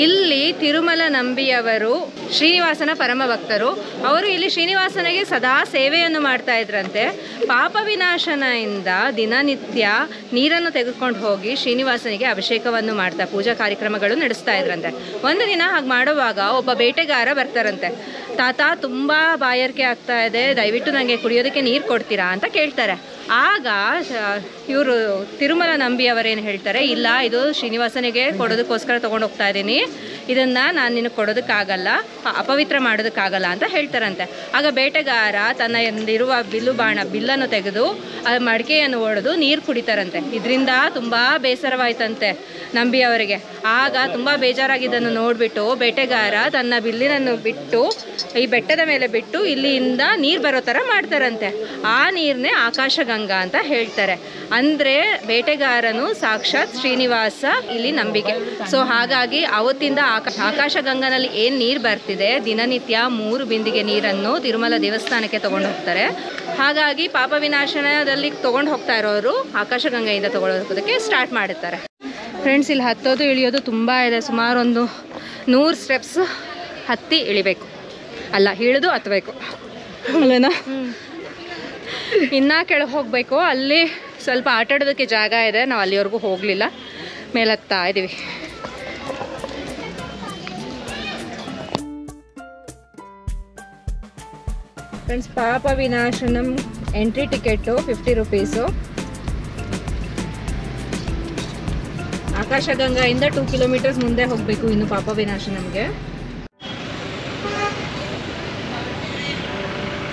ಇಲ್ಲಿ ತಿರುಮಲ ನಂಬಿಯವರು ಶ್ರೀನಿವಾಸನ ಪರಮ ಭಕ್ತರು. ಅವರು ಇಲ್ಲಿ ಶ್ರೀನಿವಾಸನಿಗೆ ಸದಾ ಸೇವೆಯನ್ನು ಮಾಡ್ತಾ ಇದ್ರಂತೆ. ಪಾಪ ವಿನಾಶನದಿಂದ ದಿನನಿತ್ಯ ನೀರನ್ನು ತೆಗೆದುಕೊಂಡು ಹೋಗಿ ಶ್ರೀನಿವಾಸನಿಗೆ ಅಭಿಷೇಕವನ್ನು ಮಾಡ್ತಾ ಪೂಜಾ ಕಾರ್ಯಕ್ರಮಗಳು ನಡೆಸ್ತಾ ಇದ್ರಂತೆ. ಒಂದು ದಿನ ಹಾಗೆ ಮಾಡುವಾಗ ಒಬ್ಬ ಬೇಟೆಗಾರ ಬರ್ತಾರಂತೆ. ತಾತ, ತುಂಬ ಬಾಯಾರಿಕೆ ಆಗ್ತಾ ಇದೆ, ದಯವಿಟ್ಟು ನನಗೆ ಕುಡಿಯೋದಕ್ಕೆ ನೀರು ಕೊಡ್ತೀರಾ ಅಂತ ಕೇಳ್ತಾರೆ. ಆಗ ಇವರು ತಿರುಮಲ ನಂಬಿಯವರೇನು ಹೇಳ್ತಾರೆ, ಇಲ್ಲ, ಇದು ಶ್ರೀನಿವಾಸನಿಗೆ ಕೊಡೋದಕ್ಕೋಸ್ಕರ ತೊಗೊಂಡು ಹೋಗ್ತಾ ಇದ್ದೀನಿ, ಇದನ್ನು ನಾನು ನಿನಗೆ ಕೊಡೋದಕ್ಕಾಗಲ್ಲ, ಅಪವಿತ್ರ ಮಾಡೋದಕ್ಕಾಗಲ್ಲ ಅಂತ ಹೇಳ್ತಾರಂತೆ. ಆಗ ಬೇಟೆಗಾರ ತನ್ನಲ್ಲಿರುವ ಬಿಲ್ಲನ್ನು ತೆಗೆದು ಮಡಿಕೆಯನ್ನು ಒಡೆದು ನೀರು ಕುಡಿತಾರಂತೆ. ಇದರಿಂದ ತುಂಬ ಬೇಸರವಾಯ್ತಂತೆ ನಂಬಿಯವರಿಗೆ. ಆಗ ತುಂಬ ಬೇಜಾರಾಗಿದ್ದನ್ನು ನೋಡಿಬಿಟ್ಟು ಬೇಟೆಗಾರ ತನ್ನ ಬಿಲ್ಲಿನನ್ನು ಬಿಟ್ಟು ಈ ಬೆಟ್ಟದ ಮೇಲೆ ಬಿಟ್ಟು ಇಲ್ಲಿಂದ ನೀರು ಬರೋ ಥರ ಮಾಡ್ತಾರಂತೆ. ಆ ನೀರನ್ನೇ ಆಕಾಶಗಂಗಾ ಅಂತ ಹೇಳ್ತಾರೆ. ಅಂದರೆ ಬೇಟೆಗಾರನು ಸಾಕ್ಷಾತ್ ಶ್ರೀನಿವಾಸ ಇಲ್ಲಿ ನಂಬಿಕೆ. ಸೊ ಹಾಗಾಗಿ ಅವತ್ತಿಂದ ಆಕಾಶಗಂಗಾನಲ್ಲಿ ಏನು ನೀರು ಬರ್ತಿದೆ, ದಿನನಿತ್ಯ 3 ಬಿಂದಿಗೆ ನೀರನ್ನು ತಿರುಮಲ ದೇವಸ್ಥಾನಕ್ಕೆ ತೊಗೊಂಡು ಹೋಗ್ತಾರೆ. ಹಾಗಾಗಿ ಪಾಪ ವಿನಾಶನದಲ್ಲಿ ತೊಗೊಂಡು ಹೋಗ್ತಾ ಇರೋರು ಆಕಾಶಗಂಗೆಯಿಂದ ತೊಗೊಳೋದಕ್ಕೆ ಸ್ಟಾರ್ಟ್ ಮಾಡುತ್ತಾರೆ. ಫ್ರೆಂಡ್ಸ್, ಇಲ್ಲಿ ಹತ್ತೋದು ಇಳಿಯೋದು ತುಂಬ ಇದೆ. ಸುಮಾರು ಒಂದು 100 ಸ್ಟೆಪ್ಸ್ ಹತ್ತಿ ಇಳಿಬೇಕು, ಅಲ್ಲ ಇಳಿದು ಹತ್ತಬೇಕು ಅಲ್ಲೇನಾ. ಇನ್ನೂ ಕೆಳಗೆ ಹೋಗಬೇಕು. ಅಲ್ಲಿ ಸ್ವಲ್ಪ ಆಟ ಆಡೋದಕ್ಕೆ ಜಾಗ ಇದೆ, ನಾವು ಅಲ್ಲಿವರೆಗೂ ಹೋಗಲಿಲ್ಲ, ಮೇಲೆ ಹತ್ತಾ ಇದ್ದೀವಿ. ಫ್ರೆಂಡ್ಸ್, ಪಾಪ ವಿನಾಶನಂ ಎಂಟ್ರಿ ಟಿಕೆಟು 50 ರೂಪೀಸು. ಆಕಾಶಗಂಗಾಯಿಂದ 2 ಕಿಲೋಮೀಟರ್ಸ್ ಮುಂದೆ ಹೋಗಬೇಕು ಇನ್ನು ಪಾಪ ವಿನಾಶನಂಗೆ.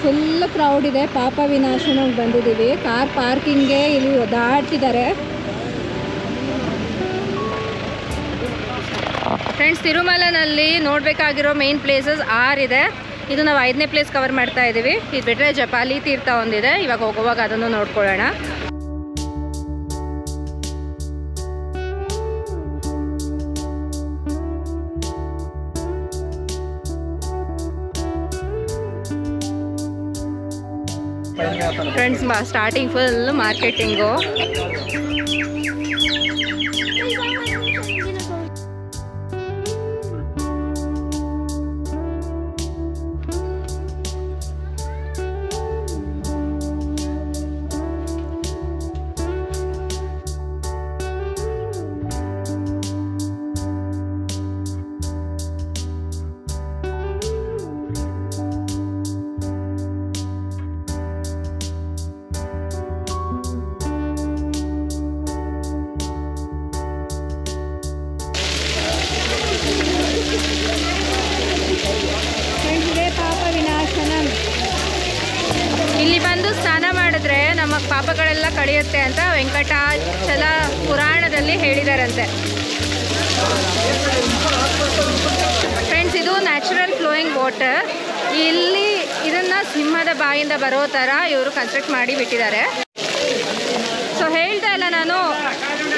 ಫುಲ್ ಕ್ರೌಡ್ ಇದೆ. ಪಾಪ ವಿನಾಶನಂಗೆ ಬಂದಿದ್ದೀವಿ. ಕಾರ್ ಪಾರ್ಕಿಂಗ್ಗೆ ಇಲ್ಲಿ ಒದ್ದಾಡ್ತಿದ್ದಾರೆ. ಫ್ರೆಂಡ್ಸ್, ತಿರುಮಲನಲ್ಲಿ ನೋಡಬೇಕಾಗಿರೋ ಮೇನ್ ಪ್ಲೇಸಸ್ 6 ಇದೆ. ಇದು ನಾವು 5ನೇ ಪ್ಲೇಸ್ ಕವರ್ ಮಾಡ್ತಾ ಇದ್ದೀವಿ. ಇದು ಬಿಟ್ಟರೆ ಜಪಾಲಿ ತೀರ್ಥ ಒಂದಿದೆ, ಇವಾಗ ಹೋಗುವಾಗ ಅದನ್ನು ನೋಡ್ಕೊಳ್ಳೋಣ. Friends, starting full marketing. ಇಲ್ಲಿ ಬಂದು ಸ್ನಾನ ಮಾಡಿದ್ರೆ ನಮ್ಮ ಪಾಪಗಳೆಲ್ಲ ಕಳೆಯುತ್ತೆ ಅಂತ ವೆಂಕಟಾಚಲ ಪುರಾಣದಲ್ಲಿ ಹೇಳಿದಾರಂತೆ. ಫ್ರೆಂಡ್ಸ್, ಇದು ನ್ಯಾಚುರಲ್ ಫ್ಲೋಯಿಂಗ್ ವಾಟರ್. ಇಲ್ಲಿ ಇದನ್ನ ಸಿಂಹದ ಬಾಯಿಂದ ಬರೋ ಥರ ಇವರು ಕನ್ಸ್ಟ್ರಕ್ಟ್ ಮಾಡಿ ಬಿಟ್ಟಿದ್ದಾರೆ. ಸೊ ಹೇಳ್ತಾ ಇಲ್ಲ ನಾನು,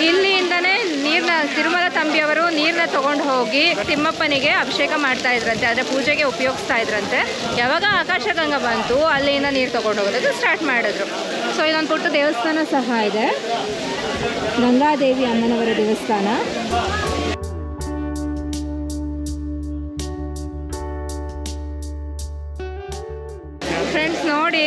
ಇಲ್ಲಿಂದನೇ ನೀರನ್ನ ತಿರುಮಲ ತಂಬಿಯವರು ನೀರನ್ನ ತೊಗೊಂಡು ಹೋಗಿ ತಿಮ್ಮಪ್ಪನಿಗೆ ಅಭಿಷೇಕ ಮಾಡ್ತಾ ಇದ್ರಂತೆ, ಅಂದರೆ ಪೂಜೆಗೆ ಉಪಯೋಗಿಸ್ತಾ ಇದ್ರಂತೆ. ಯಾವಾಗ ಆಕಾಶಗಂಗಾ ಬಂತು ಅಲ್ಲಿಂದ ನೀರು ತೊಗೊಂಡು ಹೋಗೋದಕ್ಕೆ ಸ್ಟಾರ್ಟ್ ಮಾಡಿದ್ರು. ಸೊ ಇದೊಂದು ಪುಟ್ಟ ದೇವಸ್ಥಾನ ಸಹ ಇದೆ, ಗಂಗಾದೇವಿ ಅಮ್ಮನವರ ದೇವಸ್ಥಾನ. ಫ್ರೆಂಡ್ಸ್ ನೋಡಿ,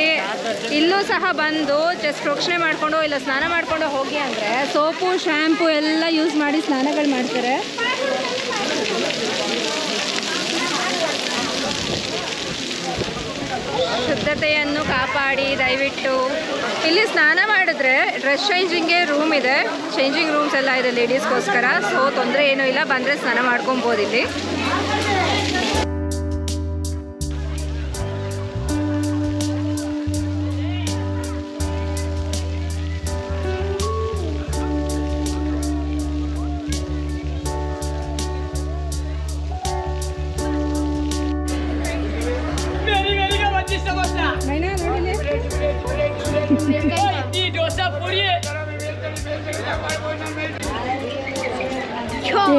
ಇಲ್ಲೂ ಸಹ ಬಂದು ಜಸ್ಟ್ ಪ್ರೋಕ್ಷಣೆ ಮಾಡಿಕೊಂಡು ಇಲ್ಲ ಸ್ನಾನ ಮಾಡಿಕೊಂಡು ಹೋಗಿ ಅಂದರೆ ಸೋಪು ಶ್ಯಾಂಪು ಎಲ್ಲ ಯೂಸ್ ಮಾಡಿ ಸ್ನಾನಗಳು ಮಾಡ್ತಾರೆ. ಶುದ್ಧತೆಯನ್ನು ಕಾಪಾಡಿ ದಯವಿಟ್ಟು. ಇಲ್ಲಿ ಸ್ನಾನ ಮಾಡಿದ್ರೆ ಡ್ರೆಸ್ ಚೇಂಜಿಂಗ್ಗೆ ರೂಮ್ ಇದೆ, ಚೇಂಜಿಂಗ್ ರೂಮ್ಸ್ ಎಲ್ಲ ಇದೆ ಲೇಡೀಸ್ಗೋಸ್ಕರ. ಸೊ ತೊಂದರೆ ಏನೂ ಇಲ್ಲ, ಬಂದರೆ ಸ್ನಾನ ಮಾಡ್ಕೊಬೋದು ಇಲ್ಲಿ.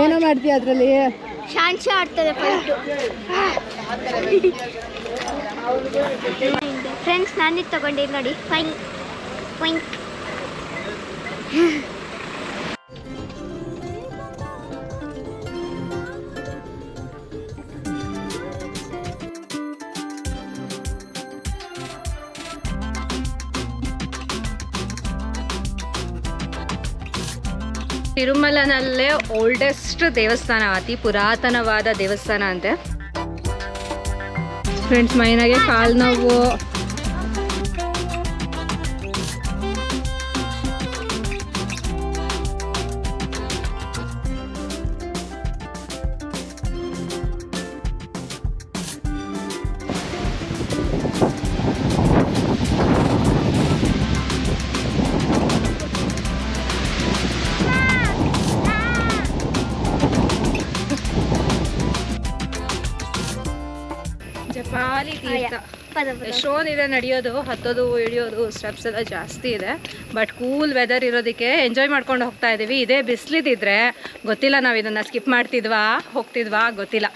ಏನೋ ಮಾಡ್ತೀಯ ಅದರಲ್ಲಿ? ಶಾಂತಿ ಆಡ್ತದೆ ಫ್ರೆಂಡ್ಸ್. ನಾನಿದ್ದು ತಗೊಂಡಿದ್ದು ನೋಡಿ, ಫೈನ್ ಫೈನ್. ತಿರುಮಲನಲ್ಲೇ ಓಲ್ಡೆಸ್ಟ್ ದೇವಸ್ಥಾನ, ಅತಿ ಪುರಾತನವಾದ ದೇವಸ್ಥಾನ ಅಂತೆ. ಫ್ರೆಂಡ್ಸ್, ಮೈನಾಗೆ ಕಾಲು ನೋವು, ಜಪಾಲಿ ತೀರ್ಥ. ಎಷ್ಟೊಂದಿದೆ ನಡೆಯೋದು, ಹತ್ತೋದು, ಇಳಿಯೋದು, ಸ್ಟೆಪ್ಸ್ ಎಲ್ಲ ಜಾಸ್ತಿ ಇದೆ. ಬಟ್ ಕೂಲ್ ವೆದರ್ ಇರೋದಕ್ಕೆ ಎಂಜಾಯ್ ಮಾಡ್ಕೊಂಡು ಹೋಗ್ತಾ ಇದ್ದೀವಿ. ಇದೇ ಬಿಸಿಲಿದ್ರೆ ಗೊತ್ತಿಲ್ಲ ನಾವು ಇದನ್ನು ಸ್ಕಿಪ್ ಮಾಡ್ತಿದ್ವಾ ಹೋಗ್ತಿದ್ವಾ ಗೊತ್ತಿಲ್ಲ.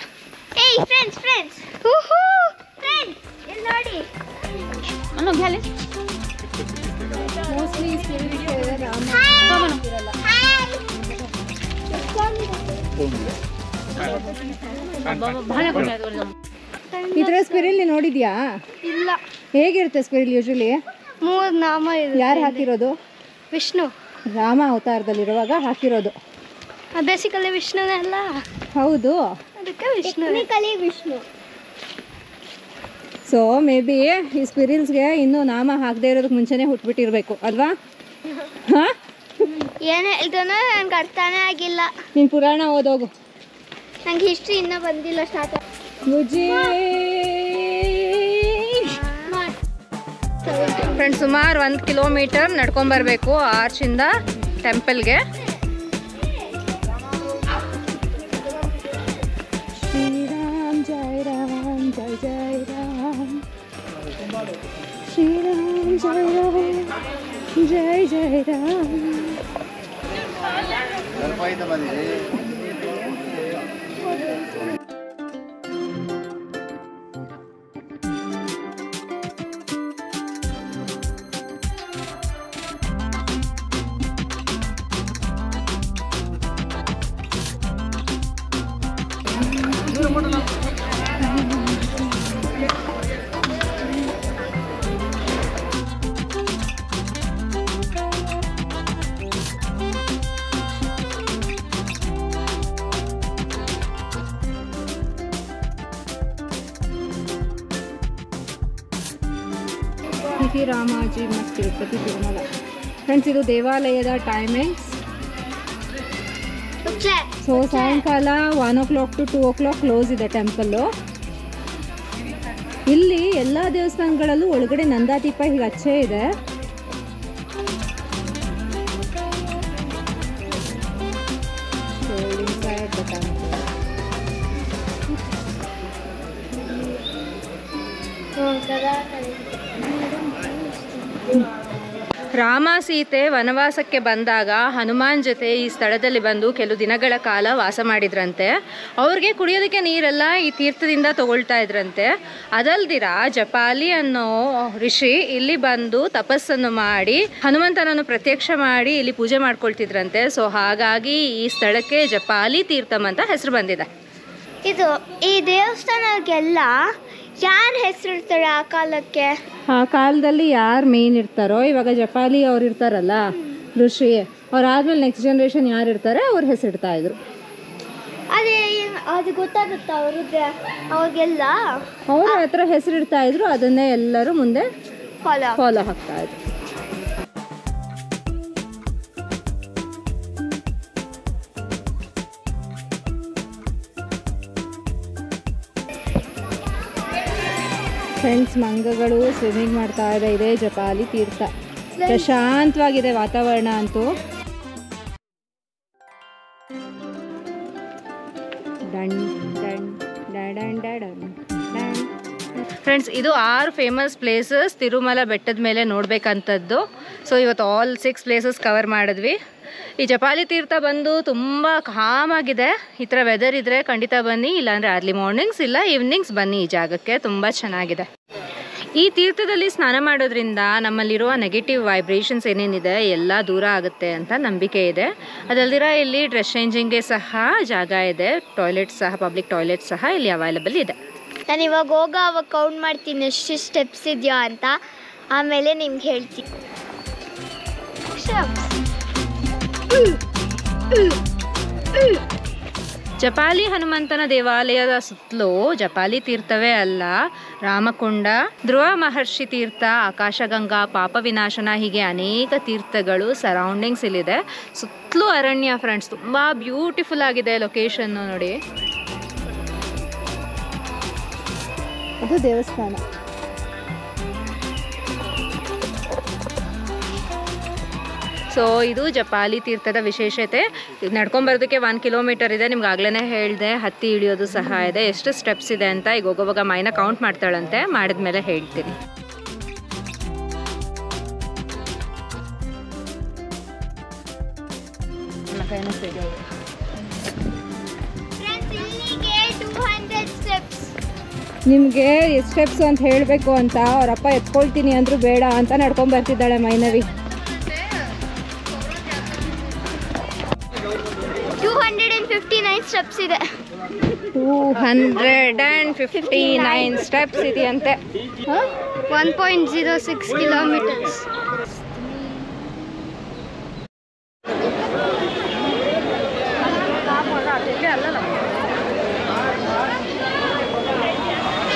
ಇದ್ರ ಸ್ಪಿರಿಲ್ ನೋಡಿದ್ಯಾ? ಇಲ್ಲ. ಹೇಗಿರುತ್ತೆ ಸ್ಪಿರಿಲ್? ಯೂಶಲಿ 3 ನಾಮ ಇದೆ. ಯಾರು ಹಾಕಿರೋದು? ವಿಷ್ಣು. ರಾಮ ಅವತಾರದಲ್ಲಿರುವಾಗ ಹಾಕಿರೋದು. ಬೇಸಿಕಲಿ ವಿಷ್ಣುನೇ ಅಲ್ಲ? ಹೌದು, ಅದಕ್ಕೆ ವಿಷ್ಣು. ಸೊ ಮೇ ಬಿ ಈ ಸ್ಪಿರಿಲ್ಸ್ಗೆ ಇನ್ನೂ ನಾಮ ಹಾಕದೇ ಇರೋದಕ್ಕೆ ಮುಂಚೆನೇ ಹುಟ್ಬಿಟ್ಟಿರ್ಬೇಕು ಅಲ್ವಾ? ಹಾಂ, ಏನೇ ಇದನ್ನು ನನಗೆ ಅರ್ಥನೇ ಆಗಿಲ್ಲ. ನೀನು ಪುರಾಣ ಓದೋಗು. ನಂಗೆ ಹಿಸ್ಟ್ರಿ ಇನ್ನೂ ಬಂದಿಲ್ಲ ಸ್ಟಾರ್ಟ್. ಫ್ರೆಂಡ್ಸ್, ಸುಮಾರು 1 ಕಿಲೋಮೀಟರ್ ನಡ್ಕೊಂಬರ್ಬೇಕು ಆರ್ಚಿಂದ ಟೆಂಪಲ್ಗೆ. ಜೈ ಜೈ ರಾಮ್ ಶ್ರೀರಾಮ್ ಜೈ ರಾಮ್ ಜೈ ಜೈ ರಾಮ್. ರಾಮಾಜಿ ಮತ್ತು ತಿರುಪತಿ ತಿರುಮಲ. ಫ್ರೆಂಡ್ಸ್, ಇದು ದೇವಾಲಯದ ಟೈಮಿಂಗ್ಸ್. ಸೊ ಸಾಯಂಕಾಲ 1 o'clock to 2 o'clock ಕ್ಲೋಸ್ ಇದೆ ಟೆಂಪಲ್ಲು. ಇಲ್ಲಿ ಎಲ್ಲ ದೇವಸ್ಥಾನಗಳಲ್ಲೂ ಒಳಗಡೆ ನಂದಾದೀಪ ಹೀಗೆ ಹಚ್ಚೇ ಇದೆ. ರಾಮ ಸೀತೆ ವನವಾಸಕ್ಕೆ ಬಂದಾಗ ಹನುಮಾನ್ ಜೊತೆ ಈ ಸ್ಥಳದಲ್ಲಿ ಬಂದು ಕೆಲವು ದಿನಗಳ ಕಾಲ ವಾಸ ಮಾಡಿದ್ರಂತೆ. ಅವ್ರಿಗೆ ಕುಡಿಯೋದಕ್ಕೆ ನೀರೆಲ್ಲ ಈ ತೀರ್ಥದಿಂದ ತಗೊಳ್ತಾ ಇದ್ರಂತೆ. ಅದಲ್ದಿರ ಜಪಾಲಿ ಅನ್ನೋ ಋಷಿ ಇಲ್ಲಿ ಬಂದು ತಪಸ್ಸನ್ನು ಮಾಡಿ ಹನುಮಂತನನ್ನು ಪ್ರತ್ಯಕ್ಷ ಮಾಡಿ ಇಲ್ಲಿ ಪೂಜೆ ಮಾಡ್ಕೊಳ್ತಿದ್ರಂತೆ. ಸೊ ಹಾಗಾಗಿ ಈ ಸ್ಥಳಕ್ಕೆ ಜಪಾಲಿ ತೀರ್ಥಂ ಅಂತ ಹೆಸರು ಬಂದಿದೆ. ಇದು ಈ ದೇವಸ್ಥಾನಕ್ಕೆಲ್ಲ ಯಾರು ಹೆಸರಿರ್ತಾರೆ ಆ ಕಾಲಕ್ಕೆ? ಆ ಕಾಲದಲ್ಲಿ ಯಾರು ಮೇನ್ ಇರ್ತಾರೋ, ಇವಾಗ ಜಪಾಲಿ ಅವ್ರು ಇರ್ತಾರಲ್ಲ ಋಷಿ, ಅವ್ರಾದ್ಮೇಲೆ ನೆಕ್ಸ್ಟ್ ಜನರೇಷನ್ ಯಾರು ಇರ್ತಾರೆ ಅವ್ರ ಹೆಸರಿಡ್ತಾ ಇದ್ರು. ಅದೇ ಅದು ಗೊತ್ತಾಗುತ್ತಾ ಅವ್ರಿಗೆ? ಅವ್ರಿಗೆಲ್ಲ ಅವ್ರ ಹತ್ರ ಹೆಸರಿಡ್ತಾ ಇದ್ರು, ಅದನ್ನೇ ಎಲ್ಲರೂ ಮುಂದೆ ಫಾಲೋ ಆಗ್ತಾ ಇದ್ರು. ಫ್ರೆಂಡ್ಸ್, ಮಂಗಗಳು ಸ್ವಿಮ್ಮಿಂಗ್ ಮಾಡ್ತಾ ಇದೆ. ಇದೇ ಜಪಾಲಿ ತೀರ್ಥ. ಪ್ರಶಾಂತವಾಗಿದೆ ವಾತಾವರಣ ಅಂತೂ. ಫ್ರೆಂಡ್ಸ್, ಇದು 6 ಫೇಮಸ್ ಪ್ಲೇಸಸ್ ತಿರುಮಲ ಬೆಟ್ಟದ ಮೇಲೆ ನೋಡ್ಬೇಕಂತದ್ದು. ಸೊ ಇವತ್ತು ಆಲ್ 6 ಪ್ಲೇಸಸ್ ಕವರ್ ಮಾಡಿದ್ವಿ. ಈ ಜಪಾಲಿ ತೀರ್ಥ ಬಂದು ತುಂಬ ಕಾಮಾಗಿದೆ. ಈ ಥರ ವೆದರ್ ಇದ್ದರೆ ಖಂಡಿತ ಬನ್ನಿ, ಇಲ್ಲಾಂದರೆ ಅರ್ಲಿ ಮಾರ್ನಿಂಗ್ಸ್ ಇಲ್ಲ ಈವ್ನಿಂಗ್ಸ್ ಬನ್ನಿ. ಈ ಜಾಗಕ್ಕೆ ತುಂಬ ಚೆನ್ನಾಗಿದೆ. ಈ ತೀರ್ಥದಲ್ಲಿ ಸ್ನಾನ ಮಾಡೋದ್ರಿಂದ ನಮ್ಮಲ್ಲಿರುವ ನೆಗೆಟಿವ್ ವೈಬ್ರೇಷನ್ಸ್ ಏನೇನಿದೆ ಎಲ್ಲ ದೂರ ಆಗುತ್ತೆ ಅಂತ ನಂಬಿಕೆ ಇದೆ. ಅದಲ್ದಿರ ಇಲ್ಲಿ ಡ್ರೆಸ್ ಚೇಂಜಿಂಗ್ಗೆ ಸಹ ಜಾಗ ಇದೆ. ಟಾಯ್ಲೆಟ್ ಸಹ, ಪಬ್ಲಿಕ್ ಟಾಯ್ಲೆಟ್ ಸಹ ಇಲ್ಲಿ ಅವೈಲಬಲ್ ಇದೆ. ನಾನು ಇವಾಗ ಅವಾಗ ಕೌಂಟ್ ಮಾಡ್ತೀನಿ ಎಷ್ಟು ಸ್ಟೆಪ್ಸ್ ಇದೆಯಾ ಅಂತ, ಆಮೇಲೆ ನಿಮ್ಗೆ ಹೇಳ್ತೀನಿ. ಜಪಾಲಿ ಹನುಮಂತನ ದೇವಾಲಯದ ಸುತ್ತಲೂ ಜಪಾಲಿ ತೀರ್ಥವೇ ಅಲ್ಲ, ರಾಮಕುಂಡ, ಧ್ರುವ ಮಹರ್ಷಿ ತೀರ್ಥ, ಆಕಾಶಗಂಗಾ, ಪಾಪ ವಿನಾಶನ, ಹೀಗೆ ಅನೇಕ ತೀರ್ಥಗಳು ಸರೌಂಡಿಂಗ್ಸ್ ಇಲ್ಲಿದೆ. ಸುತ್ತಲೂ ಅರಣ್ಯ ಫ್ರೆಂಡ್ಸ್. ತುಂಬ ಬ್ಯೂಟಿಫುಲ್ ಆಗಿದೆ ಲೊಕೇಶನ್ನು ನೋಡಿ. ಅದು ದೇವಸ್ಥಾನ. ಸೊ ಇದು ಜಪಾಲಿ ತೀರ್ಥದ ವಿಶೇಷತೆ. ನಡ್ಕೊಂಬರೋದಕ್ಕೆ 1 ಕಿಲೋಮೀಟರ್ ಇದೆ. ನಿಮ್ಗೆ ಆಗ್ಲೇ ಹೇಳಿದೆ, ಹತ್ತಿ ಇಳಿಯೋದು ಸಹ ಇದೆ. ಎಷ್ಟು ಸ್ಟೆಪ್ಸ್ ಇದೆ ಅಂತ ಈಗ ಹೋಗೋವಾಗ ಮೈನ ಕೌಂಟ್ ಮಾಡ್ತಾಳಂತೆ, ಮಾಡಿದ್ಮೇಲೆ ಹೇಳ್ತೀನಿ. ನಿಮಗೆ ಎಷ್ಟು ಸ್ಟೆಪ್ಸ್ ಅಂತ ಹೇಳಬೇಕು ಅಂತ ಅವರಪ್ಪ ಎತ್ಕೊಳ್ತೀನಿ ಅಂದರೂ ಬೇಡ ಅಂತ ನಡ್ಕೊಂಡು ಬರ್ತಿದ್ದಾಳೆ ಮೈನವಿ. 259 ಸ್ಟೆಪ್ಸ್ ಇದೆ. 259 ಸ್ಟೆಪ್ಸ್ ಇದೆಯಂತೆ. 1.06 ಕಿಲೋಮೀಟರ್ಸ್.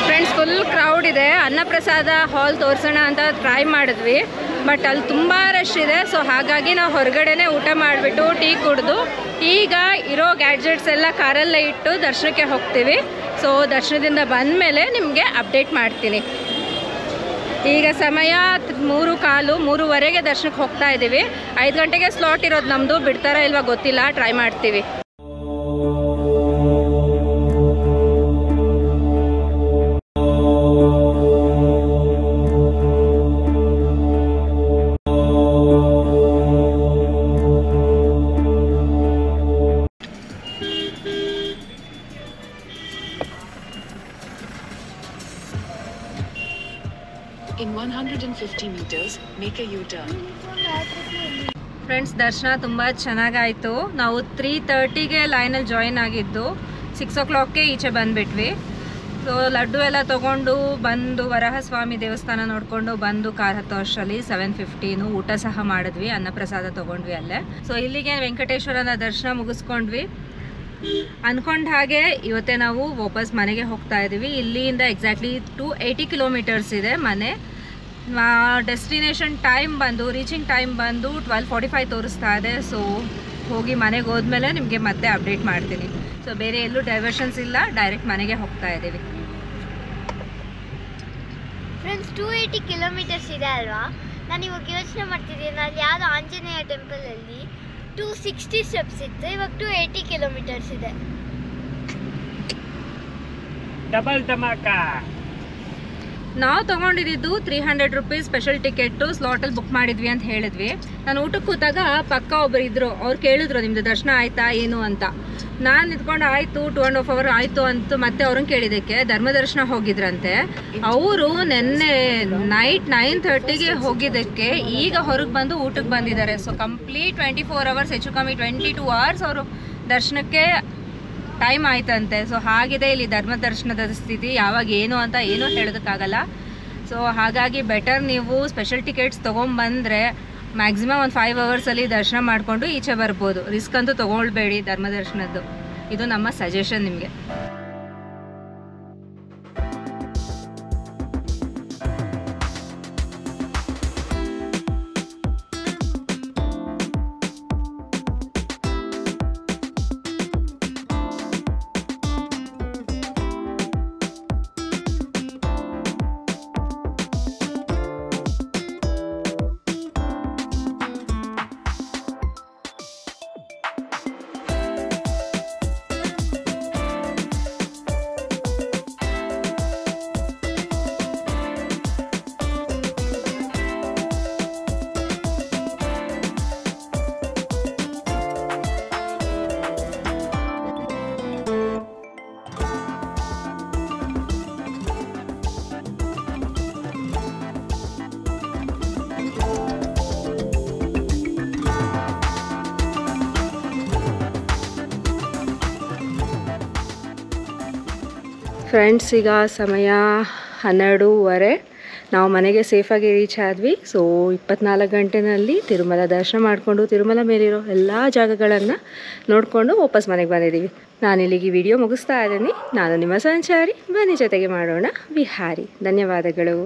ಫ್ರೆಂಡ್ಸ್, ಫುಲ್ ಕ್ರೌಡ್ ಇದೆ. ಅನ್ನಪ್ರಸಾದ ಹಾಲ್ ತೋರಿಸೋಣ ಅಂತ ಟ್ರೈ ಮಾಡಿದ್ವಿ, ಬಟ್ ಅಲ್ಲಿ ತುಂಬ ರಶ್ ಇದೆ. ಸೊ ಹಾಗಾಗಿ ನಾವು ಹೊರಗಡೆನೇ ಊಟ ಮಾಡಿಬಿಟ್ಟು ಟೀ ಕುಡಿದು ಈಗ ಇರೋ ಗ್ಯಾಡ್ಜೆಟ್ಸ್ ಎಲ್ಲ ಕಾರಲ್ಲೇ ಇಟ್ಟು ದರ್ಶನಕ್ಕೆ ಹೋಗ್ತೀವಿ. ಸೊ ದರ್ಶನದಿಂದ ಬಂದ ಮೇಲೆ ನಿಮಗೆ ಅಪ್ಡೇಟ್ ಮಾಡ್ತೀನಿ. ಈಗ ಸಮಯ 3:15, 3:15ಗೆ ದರ್ಶನಕ್ಕೆ ಹೋಗ್ತಾ ಇದ್ದೀವಿ. 5 ಗಂಟೆಗೆ ಸ್ಲಾಟ್ ಇರೋದು ನಮ್ಮದು. ಬಿಡ್ತಾರಾ ಇಲ್ವಾ ಗೊತ್ತಿಲ್ಲ, ಟ್ರೈ ಮಾಡ್ತೀವಿ. 150 meters, make a U-turn. Friends, ದರ್ಶನ ತುಂಬ ಚೆನ್ನಾಗಾಯಿತು. ನಾವು 3:30ಗೆ ಲೈನಲ್ಲಿ ಜಾಯಿನ್ ಆಗಿದ್ದು 6 o'clockಗೆ ಈಚೆ ಬಂದುಬಿಟ್ವಿ. ಸೊ ಲಡ್ಡು ಎಲ್ಲ ತೊಗೊಂಡು ಬಂದು ವರಹಸ್ವಾಮಿ ದೇವಸ್ಥಾನ ನೋಡಿಕೊಂಡು ಬಂದು ಕಾರ್ ಹತ್ತೋ ಅಷ್ಟರಲ್ಲಿ 7:15 ಊಟ ಸಹ ಮಾಡಿದ್ವಿ, ಅನ್ನಪ್ರಸಾದ ತೊಗೊಂಡ್ವಿ ಅಲ್ಲೇ. ಸೊ ಇಲ್ಲಿಗೆ ವೆಂಕಟೇಶ್ವರನ ದರ್ಶನ ಮುಗಿಸ್ಕೊಂಡ್ವಿ. ಅಂದ್ಕೊಂಡ ಹಾಗೆ ಇವತ್ತೇ ನಾವು ವಾಪಸ್ ಮನೆಗೆ ಹೋಗ್ತಾ ಇದ್ದೀವಿ. ಇಲ್ಲಿಂದ ಎಕ್ಸಾಕ್ಟ್ಲಿ 280 kilometers ಇದೆ ಮನೆ. ಡೆಸ್ಟಿನೇಷನ್ ಟೈಮ್ ಬಂದು ರೀಚಿಂಗ್ ಟೈಮ್ ಬಂದು 12:45 ತೋರಿಸ್ತಾ ಇದೆ. ಸೊ ಹೋಗಿ ಮನೆಗೆ ಹೋದ್ಮೇಲೆ ನಿಮಗೆ ಮತ್ತೆ ಅಪ್ಡೇಟ್ ಮಾಡ್ತೀನಿ. ಸೊ ಬೇರೆ ಎಲ್ಲೂ ಡೈವರ್ಷನ್ಸ್ ಇಲ್ಲ, ಡೈರೆಕ್ಟ್ ಮನೆಗೆ ಹೋಗ್ತಾ ಇದ್ದೀವಿ. ಫ್ರೆಂಡ್ಸ್, 280 kilometers ಇದೆ ಅಲ್ವಾ? ನಾನು ಇವಾಗ ಯೋಚನೆ ಮಾಡ್ತಿದ್ದೀನಿ, ಅಲ್ಲಿ ಯಾವುದೋ ಆಂಜನೇಯ ಟೆಂಪಲಲ್ಲಿ 260 steps ಇತ್ತು, ಇವಾಗ 280 kilometers ಇದೆ. ಡಬಲ್ ಧಮಾಕ. ನಾವು ತೊಗೊಂಡಿದ್ದು 300 rupees ಸ್ಪೆಷಲ್ ಟಿಕೆಟು ಸ್ಲಾಟಲ್ಲಿ ಬುಕ್ ಮಾಡಿದ್ವಿ ಅಂತ ಹೇಳಿದ್ವಿ. ನಾನು ಊಟಕ್ಕೆ ಕೂತಾಗ ಪಕ್ಕ ಒಬ್ಬರು ಇದ್ದರು, ಅವ್ರು ಕೇಳಿದ್ರು ನಿಮ್ಮದು ದರ್ಶನ ಆಯಿತಾ ಏನು ಅಂತ. ನಾನು ನಿಂತ್ಕೊಂಡು ಆಯಿತು 2.5 hour ಆಯಿತು ಅಂತ ಮತ್ತೆ ಅವ್ರನ್ನ ಕೇಳಿದ್ದಕ್ಕೆ ಧರ್ಮದರ್ಶನ ಹೋಗಿದ್ರಂತೆ. ಅವರು ನಿನ್ನೆ ನೈಟ್ 9:30ಗೆ ಹೋಗಿದ್ದಕ್ಕೆ ಈಗ ಹೊರಗೆ ಬಂದು ಊಟಕ್ಕೆ ಬಂದಿದ್ದಾರೆ. ಸೊ ಕಂಪ್ಲೀಟ್ 24 hours, ಹೆಚ್ಚು ಕಮ್ಮಿ 22 hours ಅವರು ದರ್ಶನಕ್ಕೆ ಟೈಮ್ ಆಯ್ತಂತೆ. ಸೊ ಹಾಗಿದೆ ಇಲ್ಲಿ ಧರ್ಮದರ್ಶನದ ಸ್ಥಿತಿ. ಯಾವಾಗ ಏನು ಅಂತ ಏನೂ ಹೇಳೋದಕ್ಕಾಗಲ್ಲ. ಸೊ ಹಾಗಾಗಿ ಬೆಟರ್ ನೀವು ಸ್ಪೆಷಲ್ ಟಿಕೆಟ್ಸ್ ತೊಗೊಂಬಂದರೆ ಮ್ಯಾಕ್ಸಿಮಮ್ ಒಂದು 5 hours ದರ್ಶನ ಮಾಡಿಕೊಂಡು ಈಚೆ ಬರ್ಬೋದು. ರಿಸ್ಕ್ ಅಂತೂ ತೊಗೊಳ್ಬೇಡಿ ಧರ್ಮದರ್ಶನದ್ದು. ಇದು ನಮ್ಮ ಸಜೆಷನ್ ನಿಮಗೆ. ಫ್ರೆಂಡ್ಸ್, ಈಗ ಸಮಯ 12:30. ನಾವು ಮನೆಗೆ ಸೇಫಾಗಿ ರೀಚ್ ಆದ್ವಿ. ಸೊ 24 ಗಂಟೆನಲ್ಲಿ ತಿರುಮಲ ದರ್ಶನ ಮಾಡಿಕೊಂಡು ತಿರುಮಲ ಮೇಲಿರೋ ಎಲ್ಲ ಜಾಗಗಳನ್ನು ನೋಡಿಕೊಂಡು ವಾಪಸ್ ಮನೆಗೆ ಬಂದಿದ್ದೀವಿ. ನಾನಿಲ್ಲಿಗೆ ವಿಡಿಯೋ ಮುಗಿಸ್ತಾ ಇದ್ದೀನಿ. ನಾನು ನಿಮ್ಮ ಸಂಚಾರಿ, ಬನ್ನಿ ಜೊತೆಗೆ ಮಾಡೋಣ ವಿಹಾರಿ. ಧನ್ಯವಾದಗಳು.